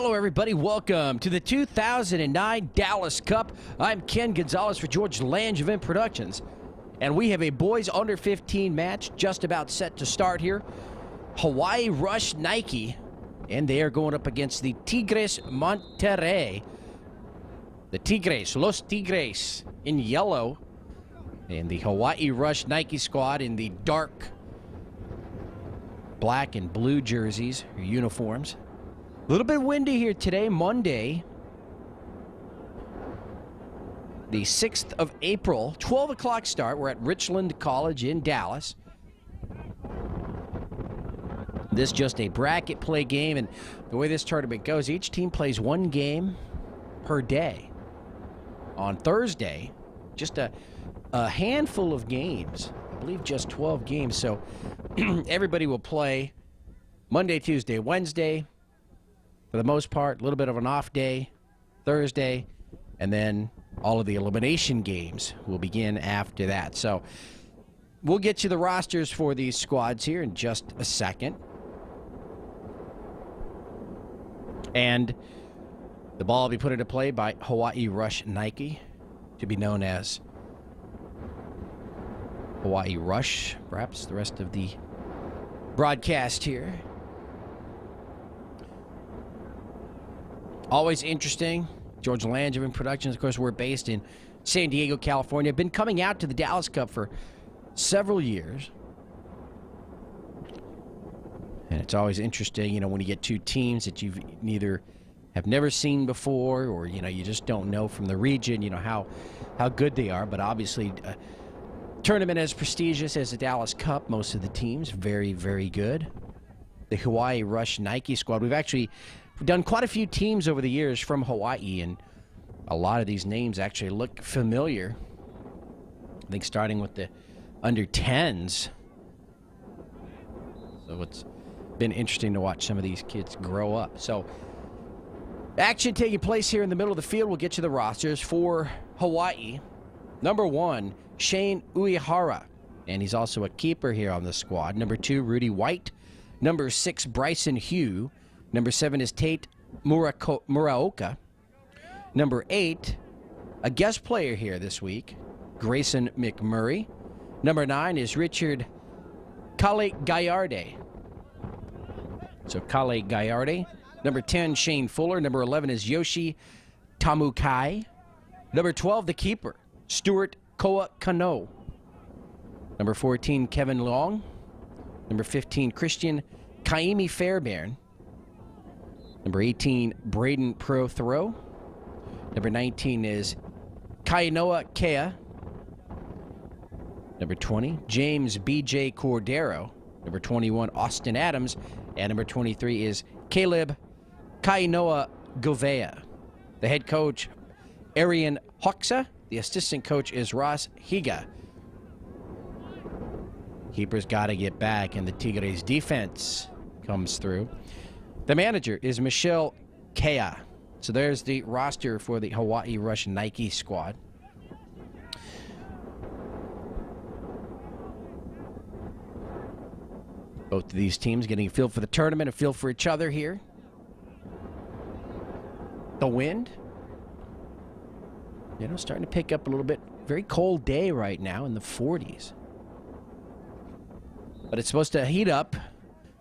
Hello, everybody. Welcome to the 2009 Dallas Cup. I'm Ken Gonzalez for George Langevin Productions, and we have a boys under 15 match just about set to start here. Hawaii Rush Nike, and they are going up against the Tigres Monterrey. The Tigres, Los Tigres in yellow, and the Hawaii Rush Nike squad in the dark black and blue jerseys or uniforms. A little bit windy here today, Monday, the 6th of April, 12 o'clock start. We're at Richland College in Dallas. This is just a bracket play game, and the way this tournament goes, each team plays one game per day. On Thursday, just a handful of games. I believe just 12 games, so everybody will play Monday, Tuesday, Wednesday, for the most part, a little bit of an off day, Thursday, and then all of the elimination games will begin after that. So we'll get you the rosters for these squads here in just a second. And the ball will be put into play by Hawaii Rush Nike, to be known as Hawaii Rush, perhaps the rest of the broadcast here. Always interesting. George Langevin Productions, of course, we're based in San Diego, California. Been coming out to the Dallas Cup for several years. And it's always interesting, when you get two teams that you've have never seen before, or, you just don't know from the region, how good they are. But obviously, a tournament as prestigious as the Dallas Cup, most of the teams, very, very good. The Hawaii Rush Nike squad, we've done quite a few teams over the years from Hawaii, and a lot of these names actually look familiar. I think starting with the under 10s. So it's been interesting to watch some of these kids grow up. So action taking place here in the middle of the field. We'll get you the rosters for Hawaii. Number 1, Shane Uehara, and he's also a keeper here on the squad. Number 2, Rudy White. Number 6, Bryson Hugh. Number 7 is Tate Muraoka. Number 8, a guest player here this week, Grayson McMurray. Number 9 is Richard Kale Gallarde. So Kale Gallarde. Number 10, Shane Fuller. Number 11 is Yoshi Tamukai. Number 12, the keeper, Stuart Koa Kano. Number 14, Kevin Long. Number 15, Christian Kaimi Fairbairn. Number 18, Braden Prothero. Number 19 is Kainoa Kea. Number 20, James B.J. Cordero. Number 21, Austin Adams. And number 23 is Caleb Kainoa Govea. The head coach, Arian Hoxa. The assistant coach is Ross Higa. Keeper's got to get back, and the Tigres defense comes through. The manager is Michelle Kea. So there's the roster for the Hawaii Rush Nike squad. Both of these teams getting a feel for the tournament, a feel for each other here. The wind, starting to pick up a little bit. Very cold day right now in the 40s. But it's supposed to heat up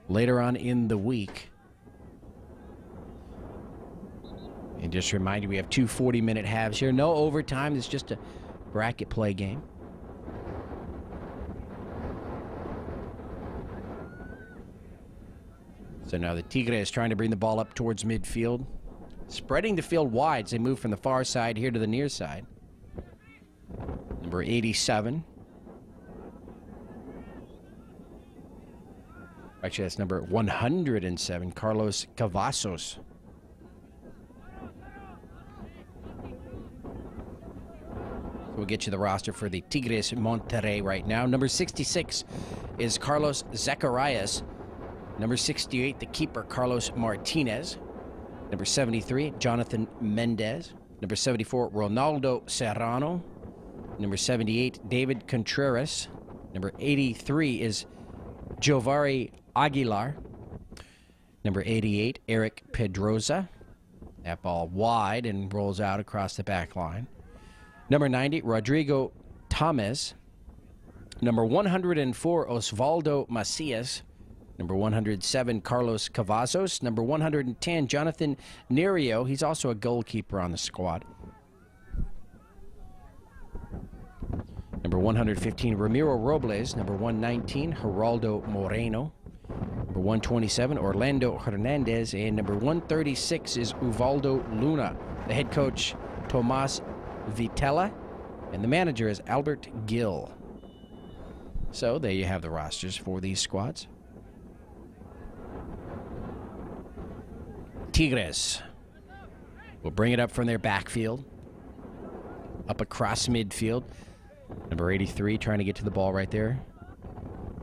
later on in the week. And just remind you, we have two 40-minute halves here. No overtime. It's just a bracket play game. So now the Tigres is trying to bring the ball up towards midfield. Spreading the field wide as they move from the far side here to the near side. Number 87. Actually, that's number 107, Carlos Cavazos. We'll get you the roster for the Tigres Monterrey right now. Number 66 is Carlos Zacharias. Number 68, the keeper, Carlos Martinez. Number 73, Jonathan Mendez. Number 74, Ronaldo Serrano. Number 78, David Contreras. Number 83 is Jovari Aguilar. Number 88, Eric Pedroza. That ball wide and rolls out across the back line. Number 90, Rodrigo Tames. Number 104, Osvaldo Macias. Number 107, Carlos Cavazos. Number 110, Jonathan Nerio. He's also a goalkeeper on the squad. Number 115, Ramiro Robles. Number 119, Geraldo Moreno. Number 127, Orlando Hernandez. And number 136 is Uvaldo Luna. The head coach, Tomas Vitella. And the manager is Albert Gill. So there you have the rosters for these squads. Tigres will bring it up from their backfield. Up across midfield. Number 83 trying to get to the ball right there.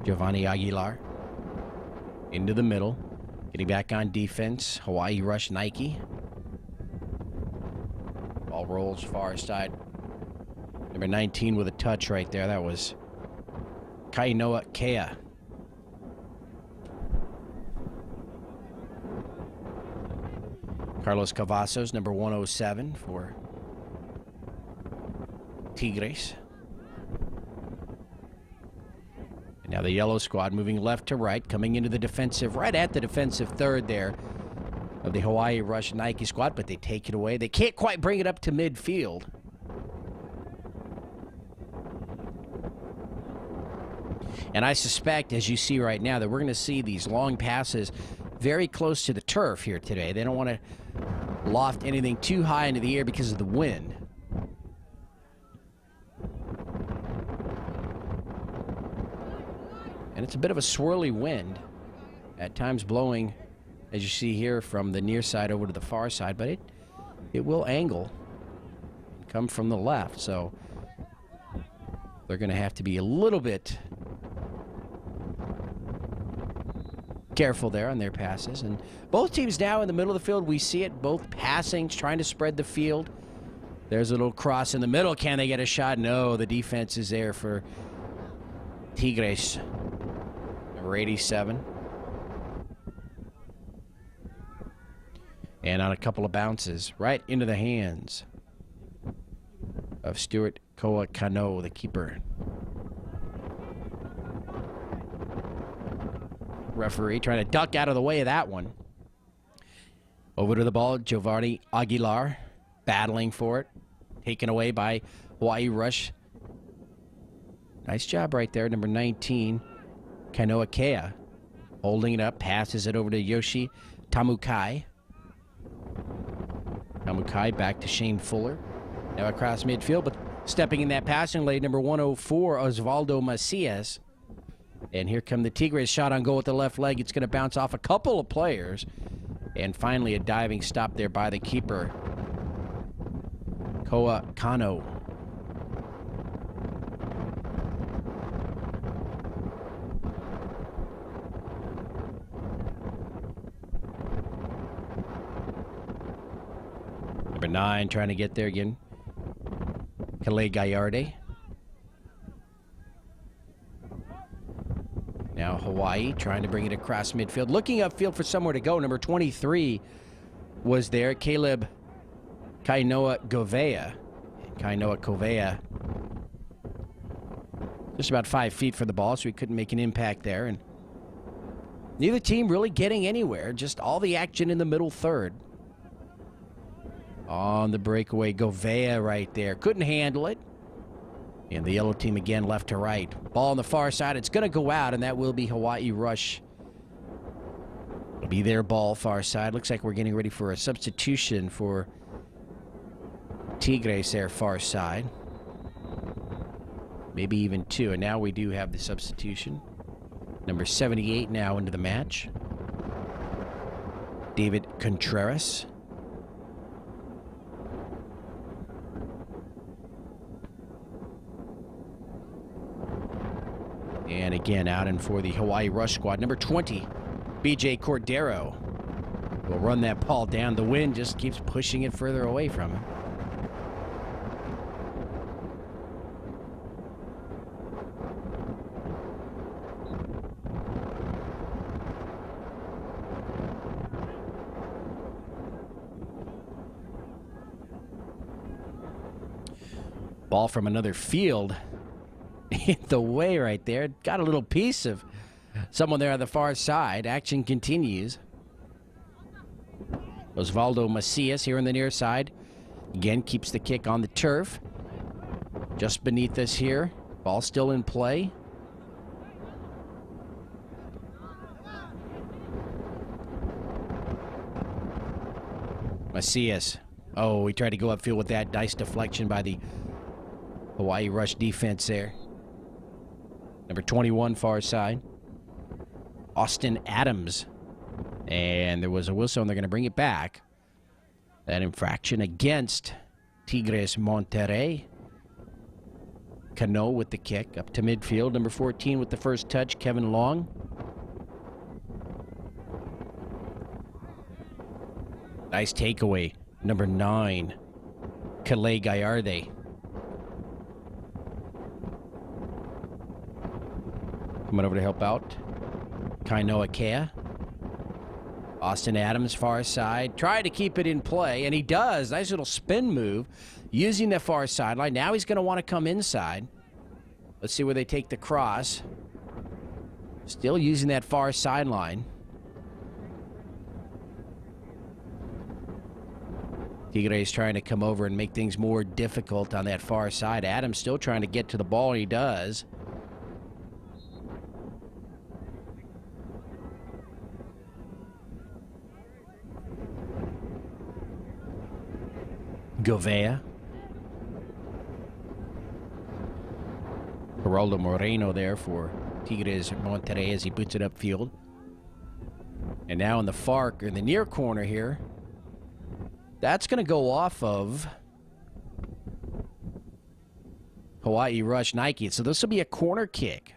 Giovanni Aguilar. Into the middle. Getting back on defense. Hawaii Rush Nike. Ball rolls far side. Number 19 with a touch right there. That was Kainoa Kea. Carlos Cavazos, number 107 for Tigres. And now the yellow squad moving left to right, coming into the defensive, right at the defensive third there of the Hawaii Rush Nike squad, but they take it away. They can't quite bring it up to midfield. And I suspect, as you see right now, that we're going to see these long passes very close to the turf here today. They don't want to loft anything too high into the air because of the wind. And it's a bit of a swirly wind, at times blowing, as you see here, from the near side over to the far side, but it will angle, come from the left, so they're going to have to be a little bit careful there on their passes. And both teams now in the middle of the field, we see it, both passing, trying to spread the field. There's a little cross in the middle. Can they get a shot? No, the defense is there for Tigres. Number 87. And on a couple of bounces, right into the hands of Stuart Koa-Kano, the keeper. Referee trying to duck out of the way of that one. Over to the ball, Giovanni Aguilar battling for it. Taken away by Hawaii Rush. Nice job right there, number 19, Kainoa Kea. Holding it up, passes it over to Yoshi Tamukai. Tamukai back to Shane Fuller. Now across midfield, but stepping in that passing lane, number 104, Osvaldo Macias. And here come the Tigres. Shot on goal with the left leg. It's going to bounce off a couple of players. And finally a diving stop there by the keeper, Koa Kano. Number 9 trying to get there again. Calais Gallarde. Now Hawaii trying to bring it across midfield. Looking upfield for somewhere to go. Number 23 was there. Caleb Kainoa Govea. Kainoa Govea just about 5 feet for the ball, so he couldn't make an impact there. And neither team really getting anywhere. Just all the action in the middle third. On the breakaway, Govea right there. Couldn't handle it. And the yellow team again left to right. Ball on the far side. It's going to go out, and that will be Hawaii Rush. It'll be their ball far side. Looks like we're getting ready for a substitution for Tigres there far side. Maybe even 2. And now we do have the substitution. Number 78 now into the match. David Contreras. And again, out and for the Hawaii Rush squad, number 20, BJ Cordero will run that ball down. The wind just keeps pushing it further away from him. Ball from another field in the way right there. Got a little piece of someone there on the far side. Action continues. Osvaldo Macias here on the near side. Again, keeps the kick on the turf. Just beneath us here. Ball still in play. Macias. Oh, he tried to go upfield with that. Nice deflection by the Hawaii Rush defense there. Number 21, far side. Austin Adams. And there was a whistle, and they're going to bring it back. That infraction against Tigres Monterrey. Cano with the kick up to midfield. Number 14 with the first touch, Kevin Long. Nice takeaway. Number 9, Calais Gallarde. Coming over to help out. Kainoa Kea. Austin Adams, far side. Try to keep it in play, and he does. Nice little spin move using the far sideline. Now he's going to want to come inside. Let's see where they take the cross. Still using that far sideline. Tigres trying to come over and make things more difficult on that far side. Adams still trying to get to the ball, and he does. Govea. Geraldo Moreno there for Tigres Monterrey as he puts it upfield. And now in the near corner here, that's going to go off of Hawaii Rush Nike. So this will be a corner kick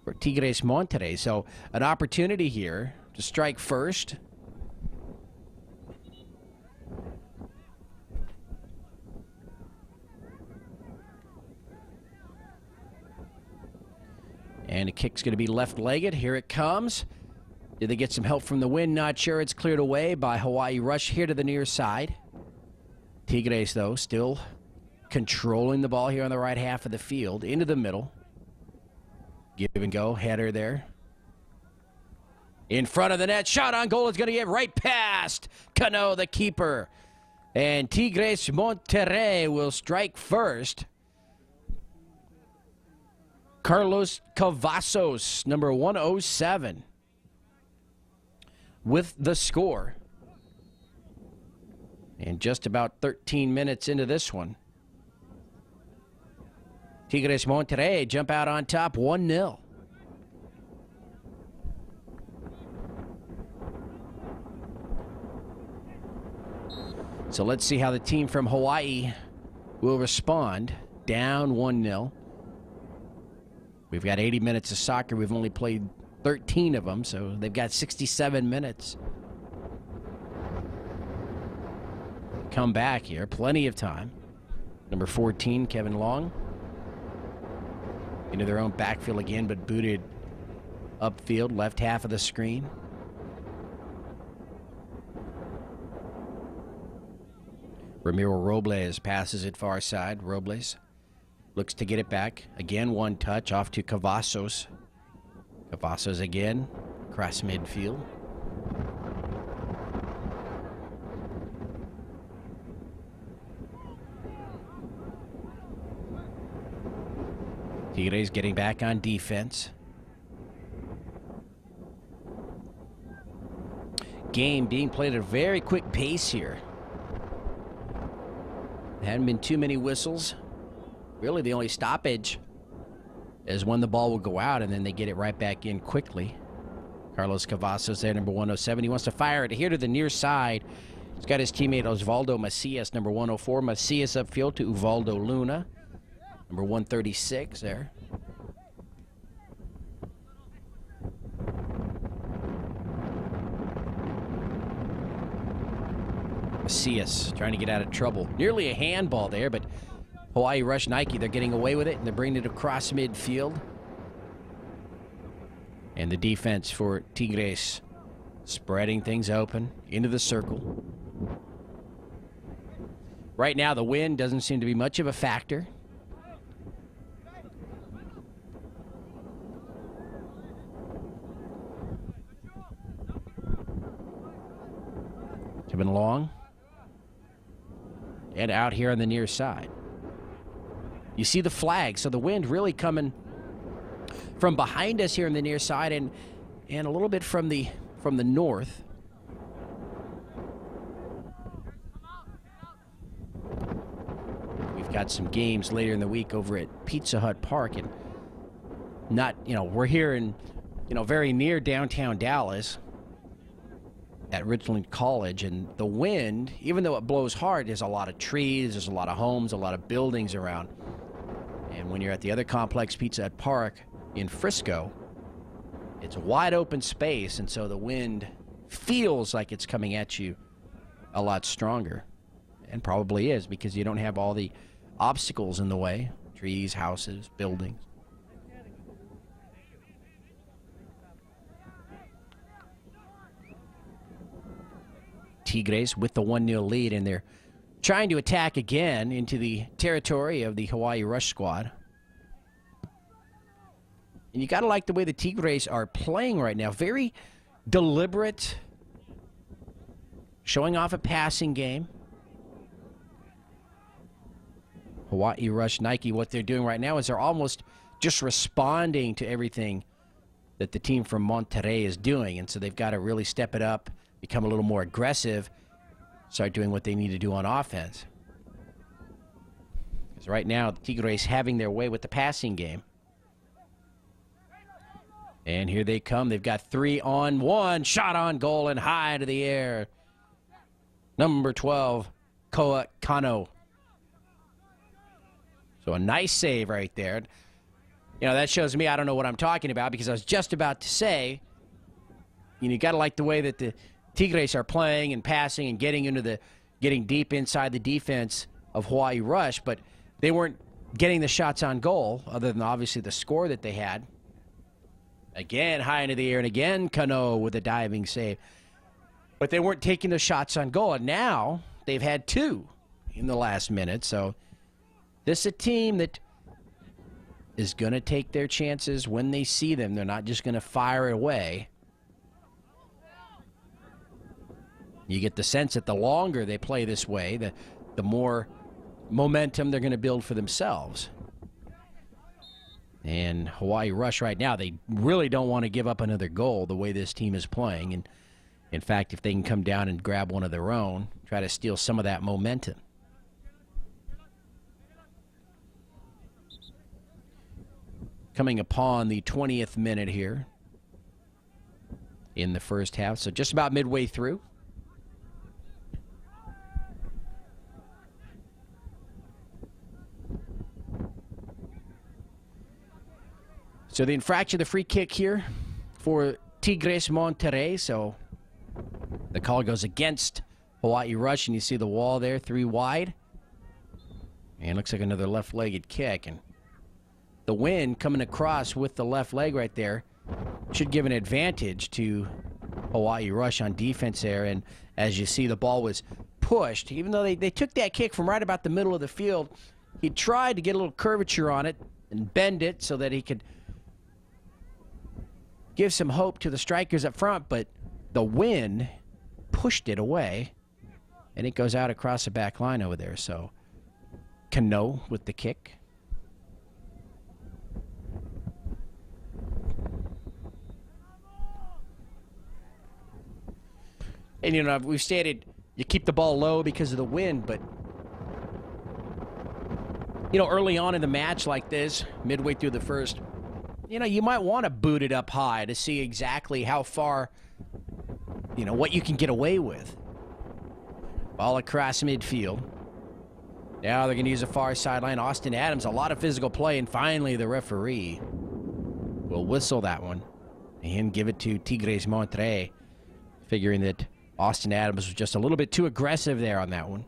for Tigres Monterrey. So an opportunity here to strike first. And the kick's going to be left-legged. Here it comes. Did they get some help from the wind? Not sure. It's cleared away by Hawaii Rush here to the near side. Tigres, though, still controlling the ball here on the right half of the field. Into the middle. Give and go. Header there. In front of the net. Shot on goal is going to get right past Cano, the keeper. And Tigres Monterrey will strike first. Carlos Cavazos, number 107, with the score. And just about 13 minutes into this one, Tigres Monterrey jump out on top 1-0. So let's see how the team from Hawaii will respond. Down 1-0. We've got 80 minutes of soccer. We've only played 13 of them, so they've got 67 minutes. Come back here. Plenty of time. Number 14, Kevin Long. Into their own backfield again, but booted upfield, left half of the screen. Ramiro Robles passes it far side. Robles looks to get it back. Again, one touch off to Cavazos. Cavazos again, across midfield. Tigres getting back on defense. Game being played at a very quick pace here. There hadn't been too many whistles. Really, the only stoppage is when the ball will go out, and then they get it right back in quickly. Carlos Cavazos there, number 107. He wants to fire it here to the near side. He's got his teammate Osvaldo Macias, number 104. Macias upfield to Uvaldo Luna, number 136 there. Macias trying to get out of trouble. Nearly a handball there, but Hawaii Rush Nike, they're getting away with it, and they're bringing it across midfield. And the defense for Tigres spreading things open into the circle. Right now, the wind doesn't seem to be much of a factor. Moving long. And out here on the near side. You see the flag, so the wind really coming from behind us here on the near side and a little bit from the north. We've got some games later in the week over at Pizza Hut Park, and we're here in, very near downtown Dallas at Richland College, and the wind, even though it blows hard, there's a lot of trees, there's a lot of homes, a lot of buildings around. And when you're at the other complex, Pizza Hut Park in Frisco, it's a wide open space, and so the wind feels like it's coming at you a lot stronger, and probably is, because you don't have all the obstacles in the way, trees, houses, buildings. Tigres with the 1-0 lead, and they're trying to attack again into the territory of the Hawaii Rush squad. And you got to like the way the Tigres are playing right now. Very deliberate, showing off a passing game. Hawaii Rush Nike, what they're doing right now is they're almost just responding to everything that the team from Monterrey is doing. And so they've got to really step it up, become a little more aggressive, start doing what they need to do on offense. Because right now, the Tigres having their way with the passing game. And here they come. They've got 3-on-1. Shot on goal and high into the air. Number 12, Koa Kano. So a nice save right there. That shows me I don't know what I'm talking about, because I was just about to say, you got to like the way that the Tigres are playing and passing and getting deep inside the defense of Hawaii Rush, but they weren't getting the shots on goal, other than obviously the score that they had. Again, high into the air, and again, Kano with a diving save. But they weren't taking the shots on goal, and now they've had 2 in the last minute. So this is a team that is going to take their chances when they see them. They're not just going to fire it away. You get the sense that the longer they play this way, the more momentum they're going to build for themselves. And Hawaii Rush right now, they really don't want to give up another goal the way this team is playing. And in fact, if they can come down and grab one of their own, try to steal some of that momentum. Coming upon the 20th minute here in the first half, so just about midway through. So the infraction, the free kick here for Tigres Monterrey. So the call goes against Hawaii Rush, and you see the wall there, 3 wide. And looks like another left-legged kick. And the wind coming across with the left leg right there should give an advantage to Hawaii Rush on defense there. And as you see, the ball was pushed. Even though they took that kick from right about the middle of the field, he tried to get a little curvature on it and bend it so that he could give some hope to the strikers up front, but the wind pushed it away, and it goes out across the back line over there. So Kano with the kick. And, we've stated you keep the ball low because of the wind, but, early on in the match like this, midway through the first, you might want to boot it up high to see exactly how far, what you can get away with. Ball across midfield. Now they're going to use a far sideline. Austin Adams, a lot of physical play, and finally the referee will whistle that one and give it to Tigres Monterrey, figuring that Austin Adams was just a little bit too aggressive there on that one.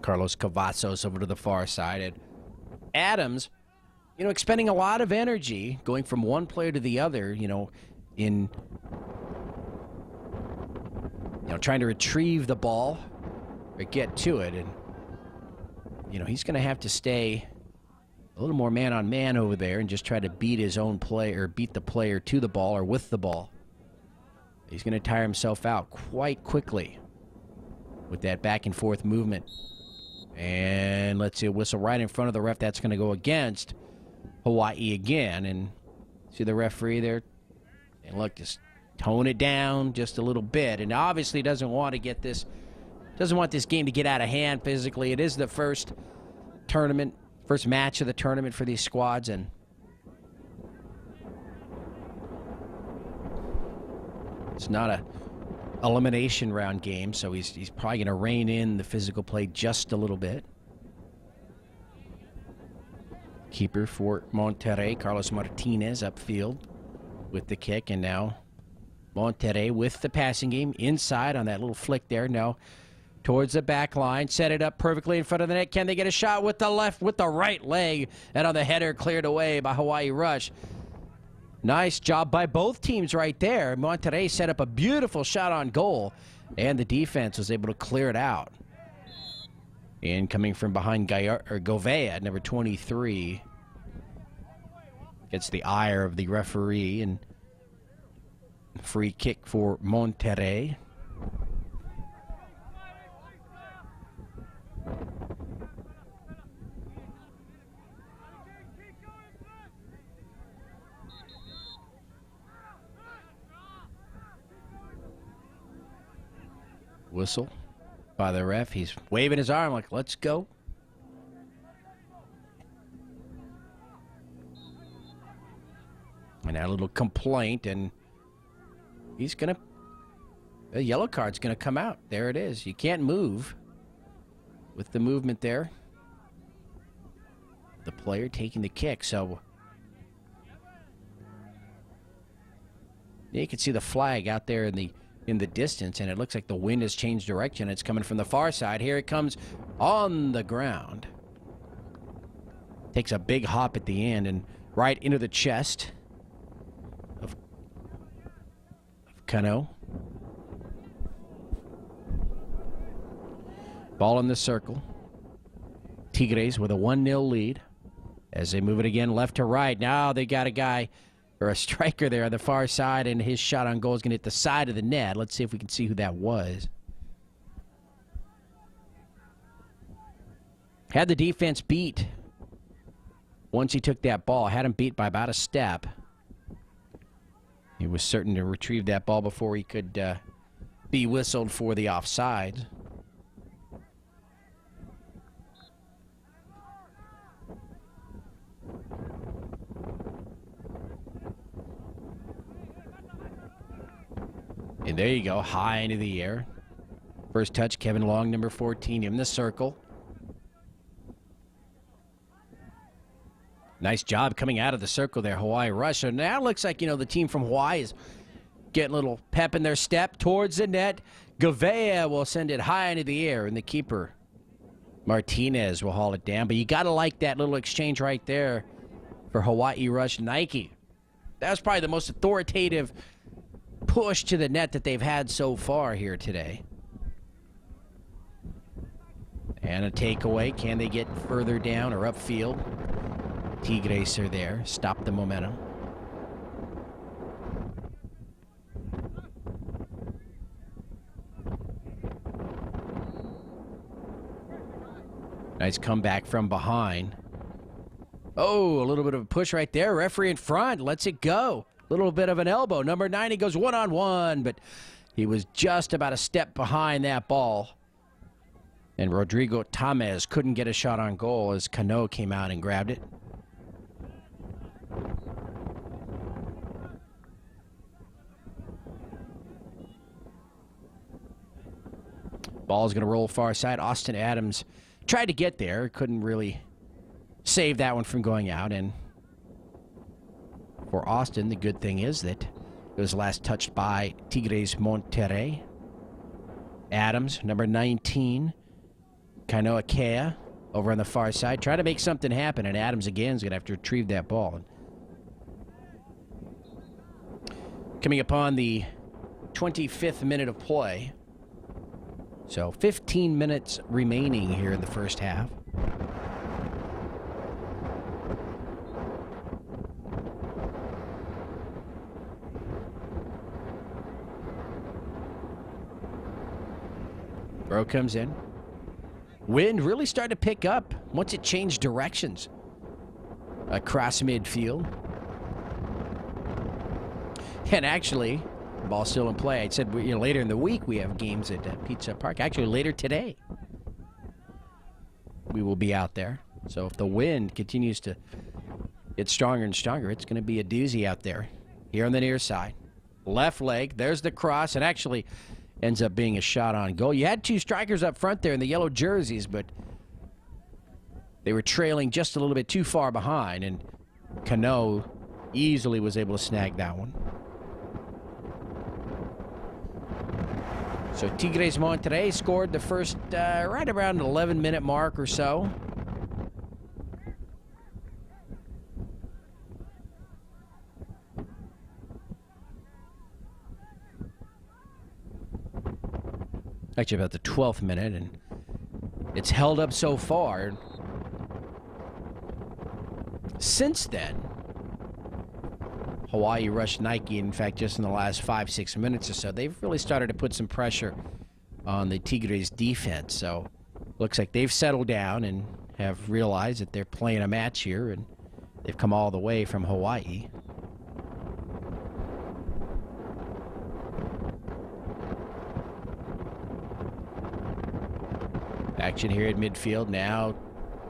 Carlos Cavazos over to the far side. And Adams, expending a lot of energy going from one player to the other, in trying to retrieve the ball or get to it. And, he's going to have to stay a little more man-on-man over there and just try to beat his own play or beat the player to the ball or with the ball. He's going to tire himself out quite quickly with that back and forth movement. And let's see, a whistle right in front of the ref. That's going to go against Hawaii again. And see the referee there? And look, just tone it down just a little bit. And obviously doesn't want to get this, doesn't want this game to get out of hand physically. It is the first match of the tournament for these squads. And it's not a elimination round game, so he's probably going to rein in the physical play just a little bit. Keeper for Monterrey, Carlos Martinez upfield with the kick, and now Monterrey with the passing game inside on that little flick there. Now towards the back line, set it up perfectly in front of the net. Can they get a shot with the right leg? And on the header, cleared away by Hawaii Rush. Nice job by both teams right there. Monterrey set up a beautiful shot on goal, and the defense was able to clear it out. And coming from behind Govea, number 23, gets the ire of the referee, and free kick for Monterrey. Whistle by the ref. He's waving his arm like, let's go. And that little complaint, and he's going to, the yellow card's going to come out. There it is. You can't move with the movement there. The player taking the kick, so you can see the flag out there in the distance, and it looks like the wind has changed direction. It's coming from the far side. Here it comes on the ground. Takes a big hop at the end and right into the chest of Cano. Ball in the circle. Tigres with a 1-0 lead as they move it again left to right. Now they got a guy or a striker there on the far side, and his shot on goal is going to hit the side of the net. Let's see if we can see who that was. Had the defense beat once he took that ball. Had him beat by about a step. He was certain to retrieve that ball before he could be whistled for the offside. And there you go, high into the air. First touch, Kevin Long, number 14, in the circle. Nice job coming out of the circle there, Hawaii Rush. So now it looks like, the team from Hawaii is getting a little pep in their step towards the net. Govea will send it high into the air, and the keeper, Martinez, will haul it down. But you got to like that little exchange right there for Hawaii Rush Nike. That was probably the most authoritative push to the net that they've had so far here today. And a takeaway. Can they get further down or upfield? Tigres are there. Stop the momentum. Nice comeback from behind. Oh, a little bit of a push right there. Referee in front. Lets it go. Little bit of an elbow. Number 90 goes one-on-one, but he was just about a step behind that ball. And Rodrigo Tamez couldn't get a shot on goal as Cano came out and grabbed it. Ball's going to roll far side. Austin Adams tried to get there. Couldn't really save that one from going out. And for Austin, the good thing is that it was last touched by Tigres Monterrey. Adams, number 19. Kainoa Kea over on the far side. Trying to make something happen, and Adams again is going to have to retrieve that ball. Coming upon the 25th minute of play. So 15 minutes remaining here in the first half. Throw comes in. Wind really started to pick up once it changed directions across midfield. And actually, the ball's still in play. I said later in the week we have games at Pizza Park. Actually, later today we will be out there. So if the wind continues to get stronger and stronger, it's going to be a doozy out there. Here on the near side. Left leg. There's the cross. And actually ends up being a shot on goal. You had two strikers up front there in the yellow jerseys, but they were trailing just a little bit too far behind, and Cano easily was able to snag that one. So Tigres Monterrey scored the first right around 11-minute mark or so. Actually, about the 12th minute, and it's held up so far. Since then, Hawaii rushed Nike. In fact, just in the last 5-6 minutes or so, they've really started to put some pressure on the Tigres defense. So, looks like they've settled down and have realized that they're playing a match here, and they've come all the way from Hawaii. Action here at midfield now.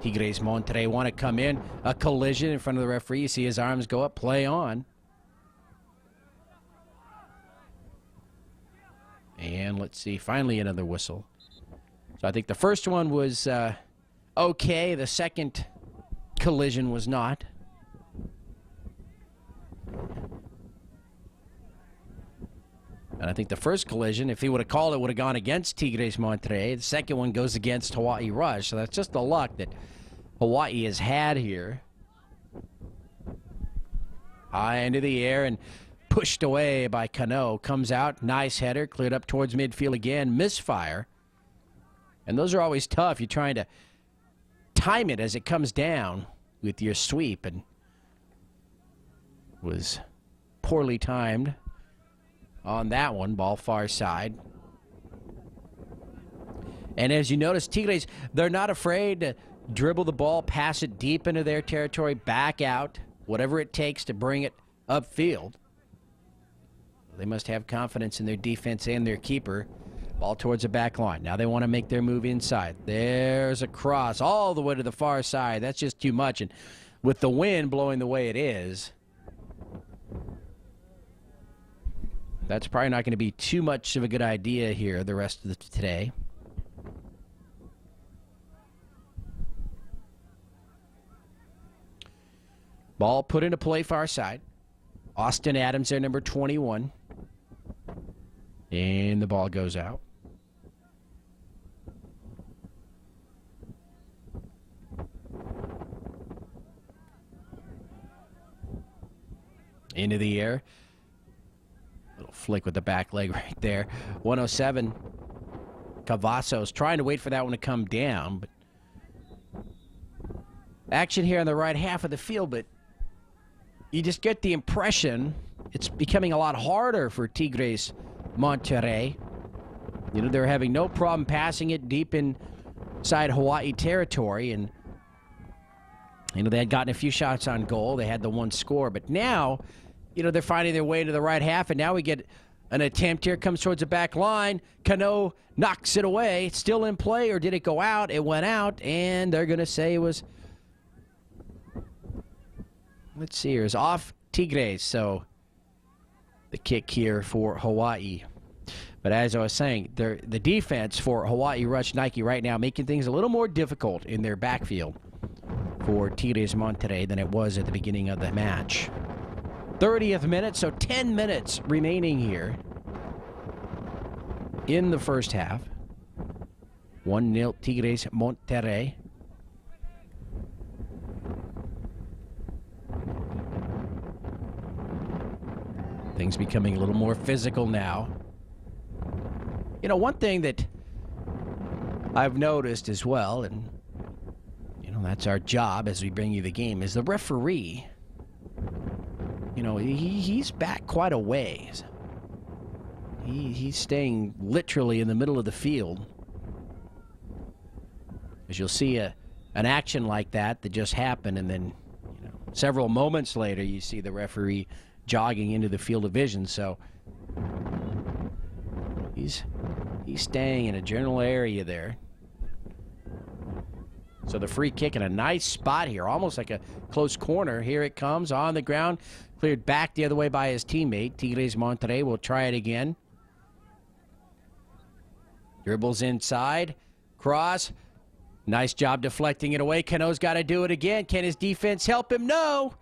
Tigres Monterrey want to come in. A collision in front of the referee. You see his arms go up. Play on. And let's see. Finally another whistle. So I think the first one was okay. The second collision was not. And I think the first collision, if he would have called it, would have gone against Tigres Monterrey. The second one goes against Hawaii Rush. So that's just the luck that Hawaii has had here. High into the air and pushed away by Cano. Comes out, nice header, cleared up towards midfield again. Misfire. And those are always tough. You're trying to time it as it comes down with your sweep. And was poorly timed on that one. Ball far side. And as you notice, Tigres, they're not afraid to dribble the ball, pass it deep into their territory, back out, whatever it takes to bring it upfield. They must have confidence in their defense and their keeper. Ball towards the back line. Now they want to make their move inside. There's a cross all the way to the far side. That's just too much. And with the wind blowing the way it is, that's probably not going to be too much of a good idea here the rest of today. Ball put into play far side. Austin Adams there, number 21. And the ball goes out. Into the air. Little flick with the back leg right there. 107. Cavazos trying to wait for that one to come down. But action here on the right half of the field, but you just get the impression it's becoming a lot harder for Tigres Monterrey. You know, they're having no problem passing it deep inside Hawaii territory, and you know, they had gotten a few shots on goal. They had the one score, but now, you know, they're finding their way to the right half, and now we get an attempt here. Comes towards the back line. Cano knocks it away. It's still in play, or did it go out? It went out, and they're going to say it was, let's see here, it's off Tigres, so the kick here for Hawaii. But as I was saying, the defense for Hawaii Rush Nike right now making things a little more difficult in their backfield for Tigres Monterrey than it was at the beginning of the match. 30th minute, so 10 minutes remaining here in the first half. 1-0 Tigres Monterrey. Things becoming a little more physical now. You know, one thing that I've noticed as well, and you know, that's our job as we bring you the game, is the referee. You know, he's back quite a ways. He's staying literally in the middle of the field. As you'll see an action like that just happened, and then several moments later you see the referee jogging into the field of vision. So he's staying in a general area there. So the free kick in a nice spot here, almost like a close corner. Here it comes on the ground, cleared back the other way by his teammate. Tigres Monterrey will try it again. Dribbles inside, cross. Nice job deflecting it away. Cano's got to do it again. Can his defense help him? No.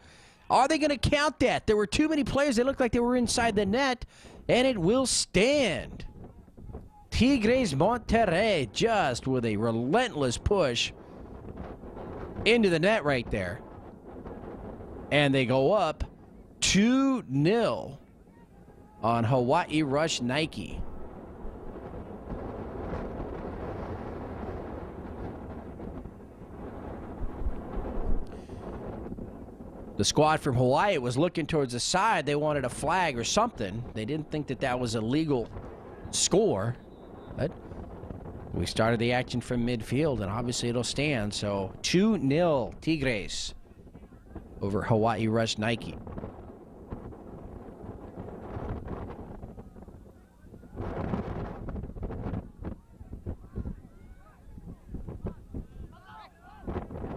Are they going to count that? There were too many players that looked like they were inside the net, and it will stand. Tigres Monterrey just with a relentless push into the net right there. And they go up 2-0 on Hawaii Rush Nike. The squad from Hawaii was looking towards the side. They wanted a flag or something. They didn't think that was a legal score. But we started the action from midfield, and obviously it'll stand. So 2-0 Tigres over Hawaii Rush Nike.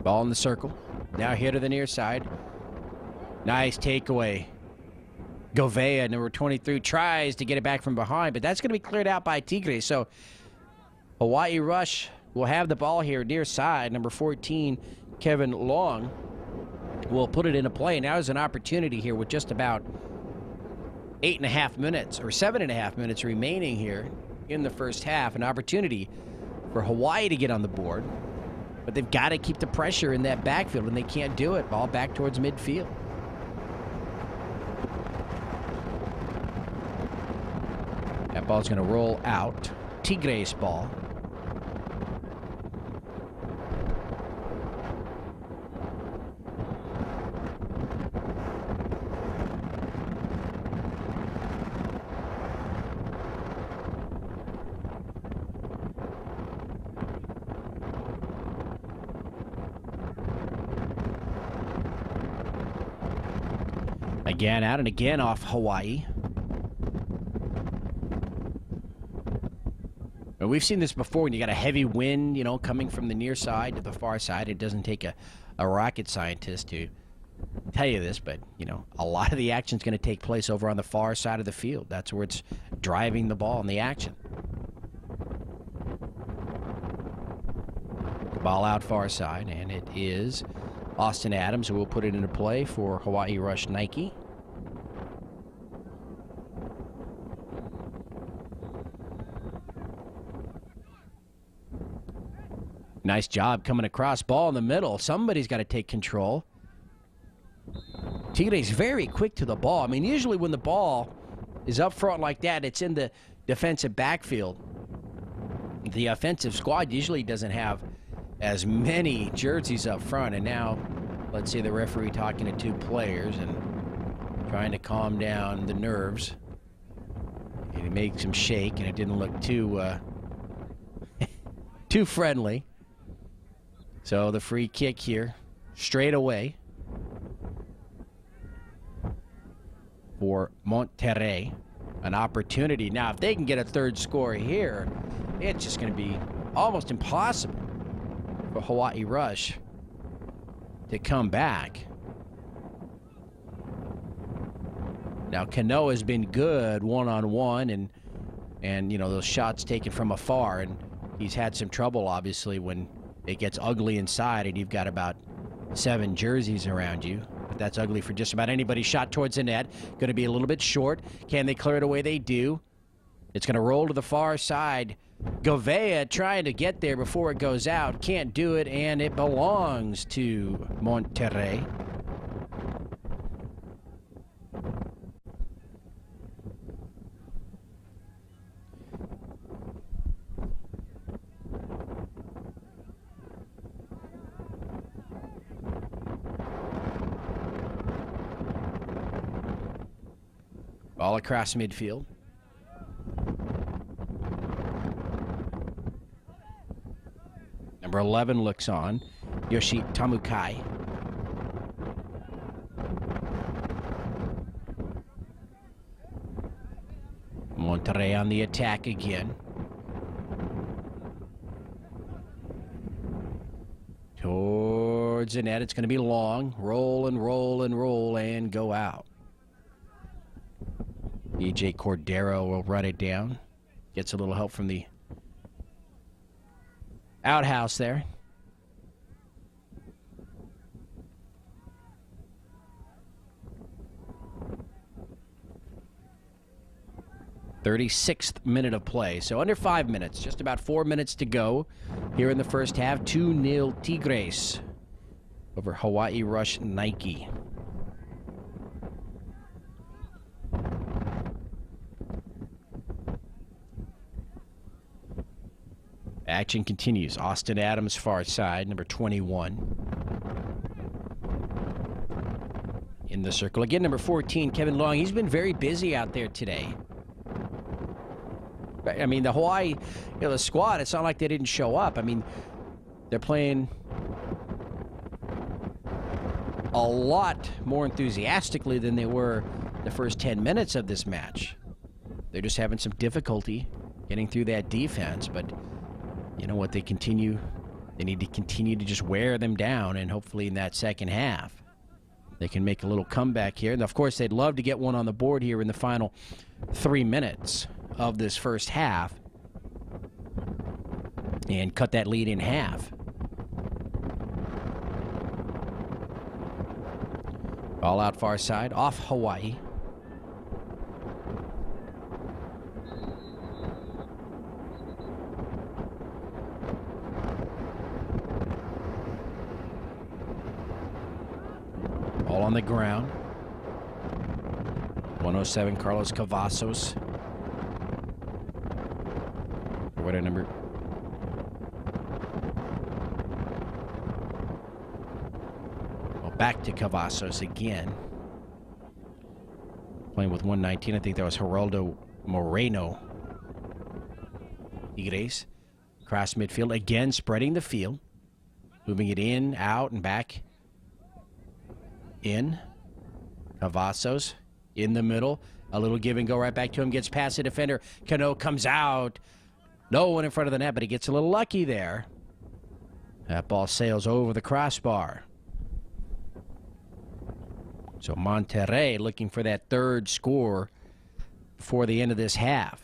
Ball in the circle. Now here to the near side. Nice takeaway. Govea, number 23, tries to get it back from behind, but that's going to be cleared out by Tigres. So Hawaii Rush will have the ball here near side. Number 14, Kevin Long, will put it into play. Now there's an opportunity here with just about 8.5 minutes or 7.5 minutes remaining here in the first half. An opportunity for Hawaii to get on the board, but they've got to keep the pressure in that backfield, and they can't do it. Ball back towards midfield. That ball's going to roll out. Tigres ball. Again, out and again off Hawaii. And we've seen this before when you got a heavy wind, coming from the near side to the far side. It doesn't take a rocket scientist to tell you this, but, a lot of the action's going to take place over on the far side of the field. That's where it's driving the ball in the action. The ball out far side, and it is Austin Adams who will put it into play for Hawaii Rush Nike. Nice job coming across. Ball in the middle. Somebody's got to take control. Tigres very quick to the ball. I mean, usually when the ball is up front like that, it's in the defensive backfield. The offensive squad usually doesn't have as many jerseys up front. And now, let's see the referee talking to two players and trying to calm down the nerves. And he makes them shake, and it didn't look too friendly. So the free kick here, straight away for Monterrey. An opportunity. Now, if they can get a third score here, it's just going to be almost impossible for Hawaii Rush to come back. Now, Cano has been good one-on-one, and those shots taken from afar, and he's had some trouble, obviously, when it gets ugly inside and you've got about 7 jerseys around you. But that's ugly for just about anybody. Shot towards the net. Going to be a little bit short. Can they clear it away? They do. It's going to roll to the far side. Govea trying to get there before it goes out. Can't do it, and it belongs to Monterrey. Ball across midfield. Number 11 looks on. Yoshi Tamukai. Monterrey on the attack again. Towards the net. It's going to be long. Roll and roll and roll and go out. EJ Cordero will run it down. Gets a little help from the outhouse there. "36th minute of play." So under 5 minutes. Just about 4 minutes to go here in the first half. 2-0 Tigres over Hawaii Rush Nike. Action continues. Austin Adams far side, number 21. In the circle. Again, number 14, Kevin Long. He's been very busy out there today. I mean, the Hawaii, the squad, it's not like they didn't show up. I mean, they're playing a lot more enthusiastically than they were the first 10 minutes of this match. They're just having some difficulty getting through that defense, but you know what? They need to continue to just wear them down, and hopefully in that second half, they can make a little comeback here. And of course, they'd love to get one on the board here in the final 3 minutes of this first half and cut that lead in half. All out far side, off Hawaii. All on the ground. 107, Carlos Cavazos. What a number. Well, back to Cavazos again. Playing with 119. I think that was Geraldo Moreno. Tigres. Cross midfield. Again, spreading the field. Moving it in, out, and back. In. Cavazos in the middle. A little give and go right back to him. Gets past the defender. Cano comes out. No one in front of the net, but he gets a little lucky there. That ball sails over the crossbar. So Monterrey looking for that third score before the end of this half.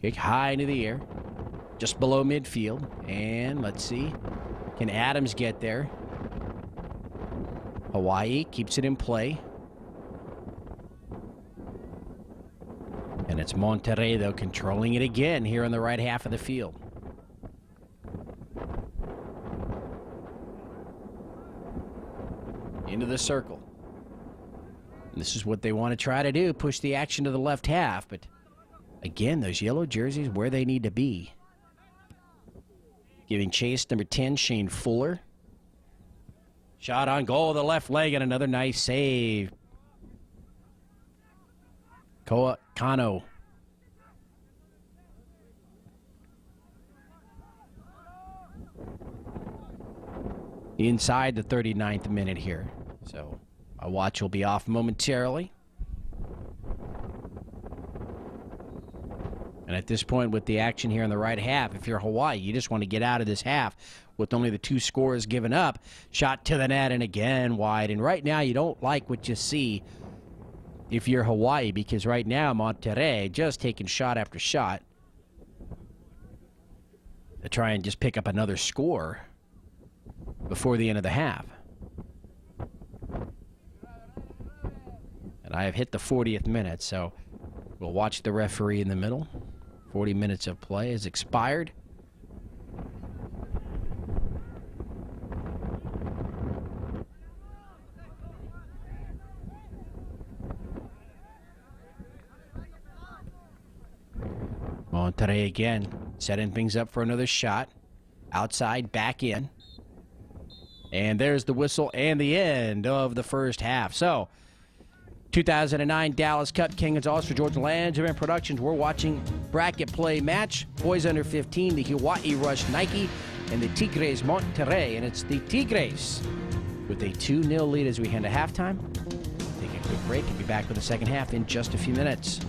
Kick high into the air, just below midfield. And let's see, can Adams get there? Hawaii keeps it in play. And it's Monterrey, though, controlling it again here on the right half of the field. Into the circle. And this is what they want to try to do, push the action to the left half, but again, those yellow jerseys where they need to be. Giving chase, number 10, Shane Fuller. Shot on goal, the left leg, and another nice save. Kano. Inside the 39th minute here. So our watch will be off momentarily. And at this point, with the action here in the right half, if you're Hawaii, you just want to get out of this half with only the 2 scores given up. Shot to the net and again wide. And right now, you don't like what you see if you're Hawaii, because right now, Monterrey just taking shot after shot to try and just pick up another score before the end of the half. And I have hit the 40th minute, so we'll watch the referee in the middle. 40 minutes of play has expired. Monterrey again, setting things up for another shot. Outside, back in. And there's the whistle and the end of the first half. So, 2009 Dallas Cup, Ken Gonzalez for Georgia Landsman Productions. We're watching bracket play match. Boys under 15, the Hawaii Rush Nike and the Tigres Monterrey. And it's the Tigres with a 2-0 lead as we head to halftime. Take a quick break and be back with the second half in just a few minutes.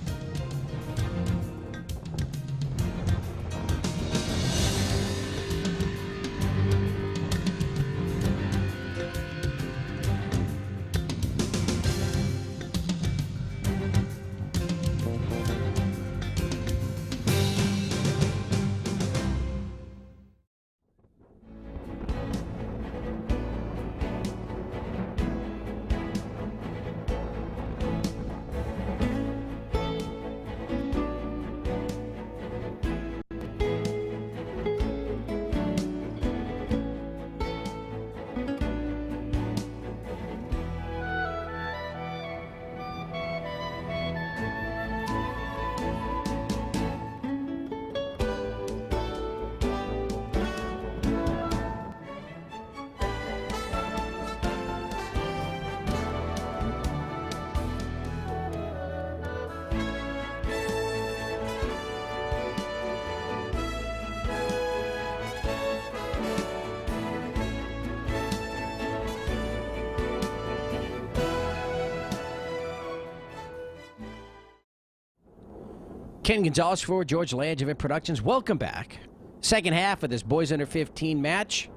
Ken Gonzalez for Georgia Landsman Productions. Welcome back. Second half of this boys under 15 match.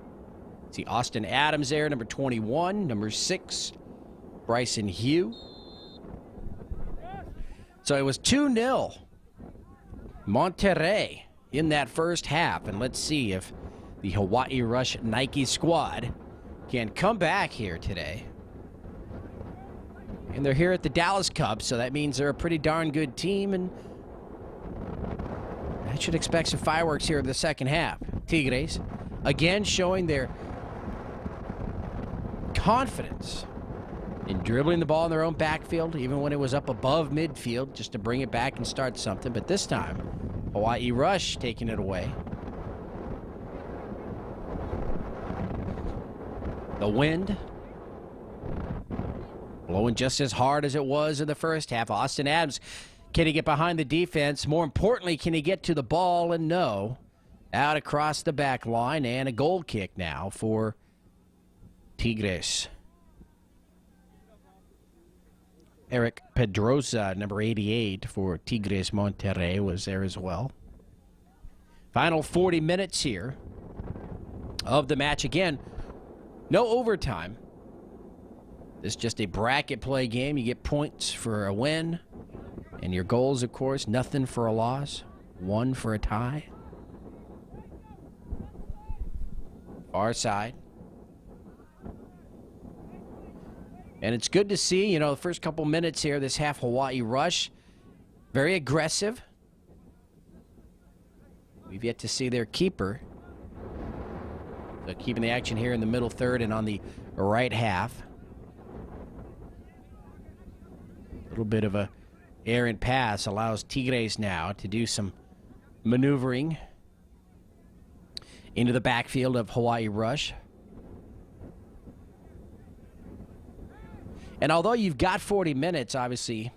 See Austin Adams there, number 21, number 6, Bryson Hugh. So it was 2-0 Monterrey in that first half. And let's see if the Hawaii Rush Nike squad can come back here today. And they're here at the Dallas Cup, so that means they're a pretty darn good team, and I should expect some fireworks here in the second half. Tigres, again, showing their confidence in dribbling the ball in their own backfield, even when it was up above midfield, just to bring it back and start something. But this time, Hawaii Rush taking it away. The wind blowing just as hard as it was in the first half. Austin Adams, can he get behind the defense? More importantly, can he get to the ball? And no. Out across the back line, and a goal kick now for Tigres. Eric Pedrosa, number 88 for Tigres Monterrey, was there as well. Final 40 minutes here of the match. Again, no overtime. This is just a bracket play game. You get points for a win. And your goals, of course, nothing for a loss, 1 for a tie. Far side. And it's good to see, the first couple minutes here, this half Hawaii Rush, very aggressive. We've yet to see their keeper. So keeping the action here in the middle third and on the right half. A little bit of a errant pass allows Tigres now to do some maneuvering into the backfield of Hawaii Rush. And although you've got 40 minutes, obviously,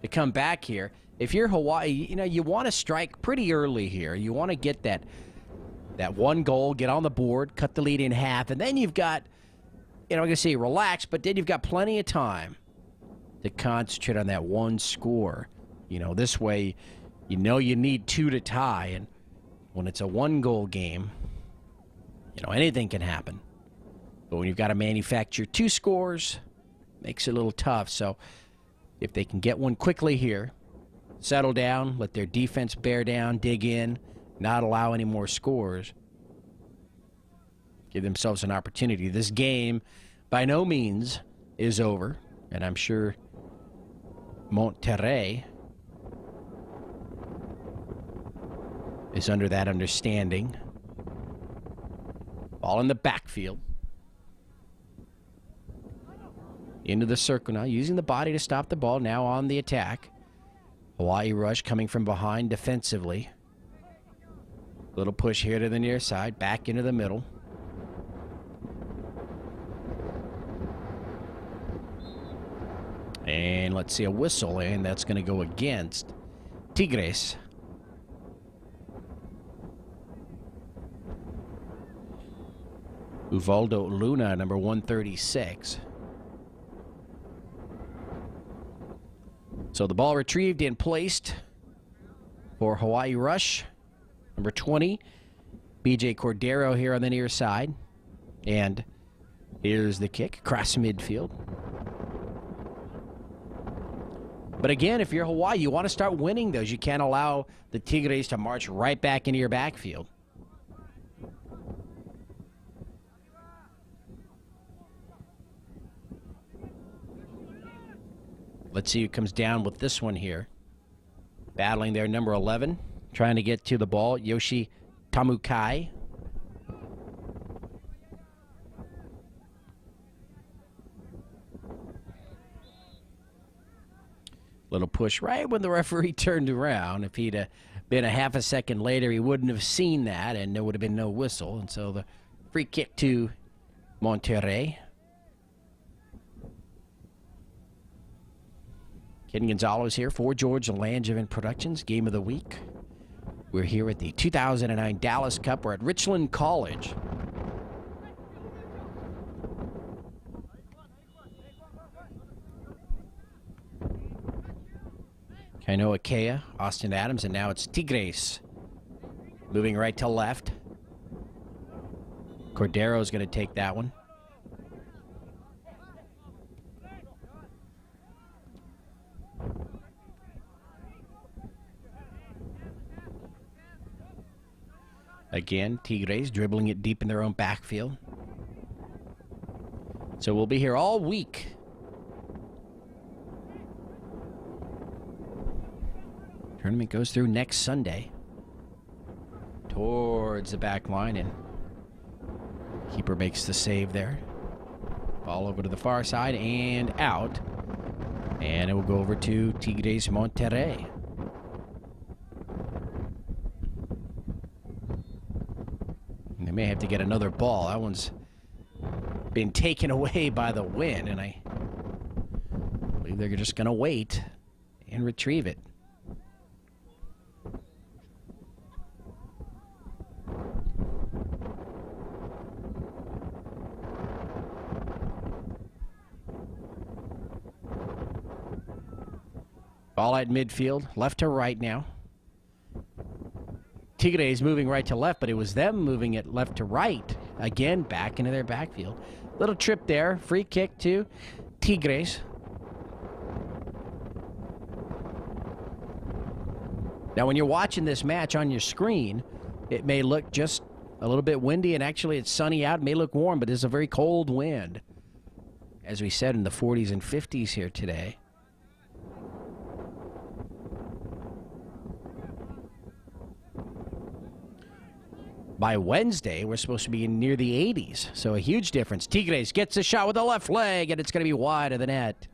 to come back here, if you're Hawaii, you want to strike pretty early here. You want to get that one goal, get on the board, cut the lead in half, and then you've got, I'm going to say relax, but then you've got plenty of time to concentrate on that one score. This way, you need 2 to tie. And when it's a 1-goal game, anything can happen. But when you've got to manufacture 2 scores, makes it a little tough. So if they can get one quickly here, settle down, let their defense bear down, dig in, not allow any more scores, give themselves an opportunity. This game, by no means, is over. And I'm sure Monterrey is under that understanding. Ball in the backfield. Into the circle now, using the body to stop the ball, now on the attack. Hawaii Rush coming from behind defensively. Little push here to the near side, back into the middle. And let's see a whistle, and that's going to go against Tigres. Uvaldo Luna, number 136. So the ball retrieved and placed for Hawaii Rush. Number 20, BJ Cordero here on the near side. And here's the kick across midfield. But again, if you're Hawaii, you want to start winning those. You can't allow the Tigres to march right back into your backfield. Let's see who comes down with this one here. Battling there, number 11. Trying to get to the ball, Yoshi Tamukai. Little push right when the referee turned around. If he'd been a half a second later, he wouldn't have seen that, and there would have been no whistle. And so the free kick to Monterrey. Ken Gonzalez here for George Langevin Productions, Game of the Week. We're here at the 2009 Dallas Cup. We're at Richland College. Kainoa Kea, Austin Adams, and now it's Tigres. Moving right to left. Cordero's going to take that one. Again, Tigres dribbling it deep in their own backfield. So we'll be here all week. Tournament goes through next Sunday. Towards the back line, and keeper makes the save there. Ball over to the far side and out. And it will go over to Tigres Monterrey. They may have to get another ball. That one's been taken away by the wind, and I believe they're just going to wait and retrieve it. Ball at midfield, left to right now. Tigres moving right to left, but it was them moving it left to right. Again, back into their backfield. Little trip there. Free kick to Tigres. Now, when you're watching this match on your screen, it may look just a little bit windy, and actually it's sunny out. It may look warm, but it's a very cold wind. As we said, in the 40s and 50s here today. By Wednesday, we're supposed to be near the 80s, so a huge difference. Tigres gets a shot with the left leg, and it's going to be wide of the net.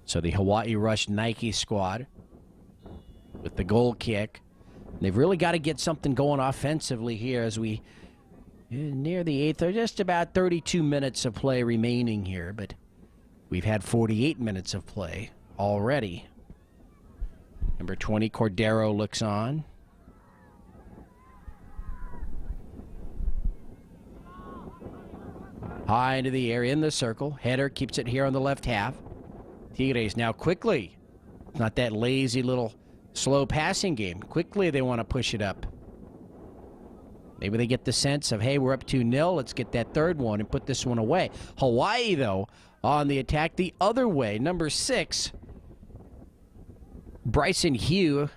So the Hawaii Rush Nike squad with the goal kick. They've really got to get something going offensively here as we near the 8th. There's just about 32 minutes of play remaining here, but we've had 48 minutes of play already. Number 20, Cordero looks on. High into the air, in the circle. Header keeps it here on the left half. Tigres now quickly. It's not that lazy little slow passing game. Quickly they want to push it up. Maybe they get the sense of, hey, we're up 2-0. Let's get that third one and put this one away. Hawaii, though, on the attack the other way. Number 6, Bryson Hugh.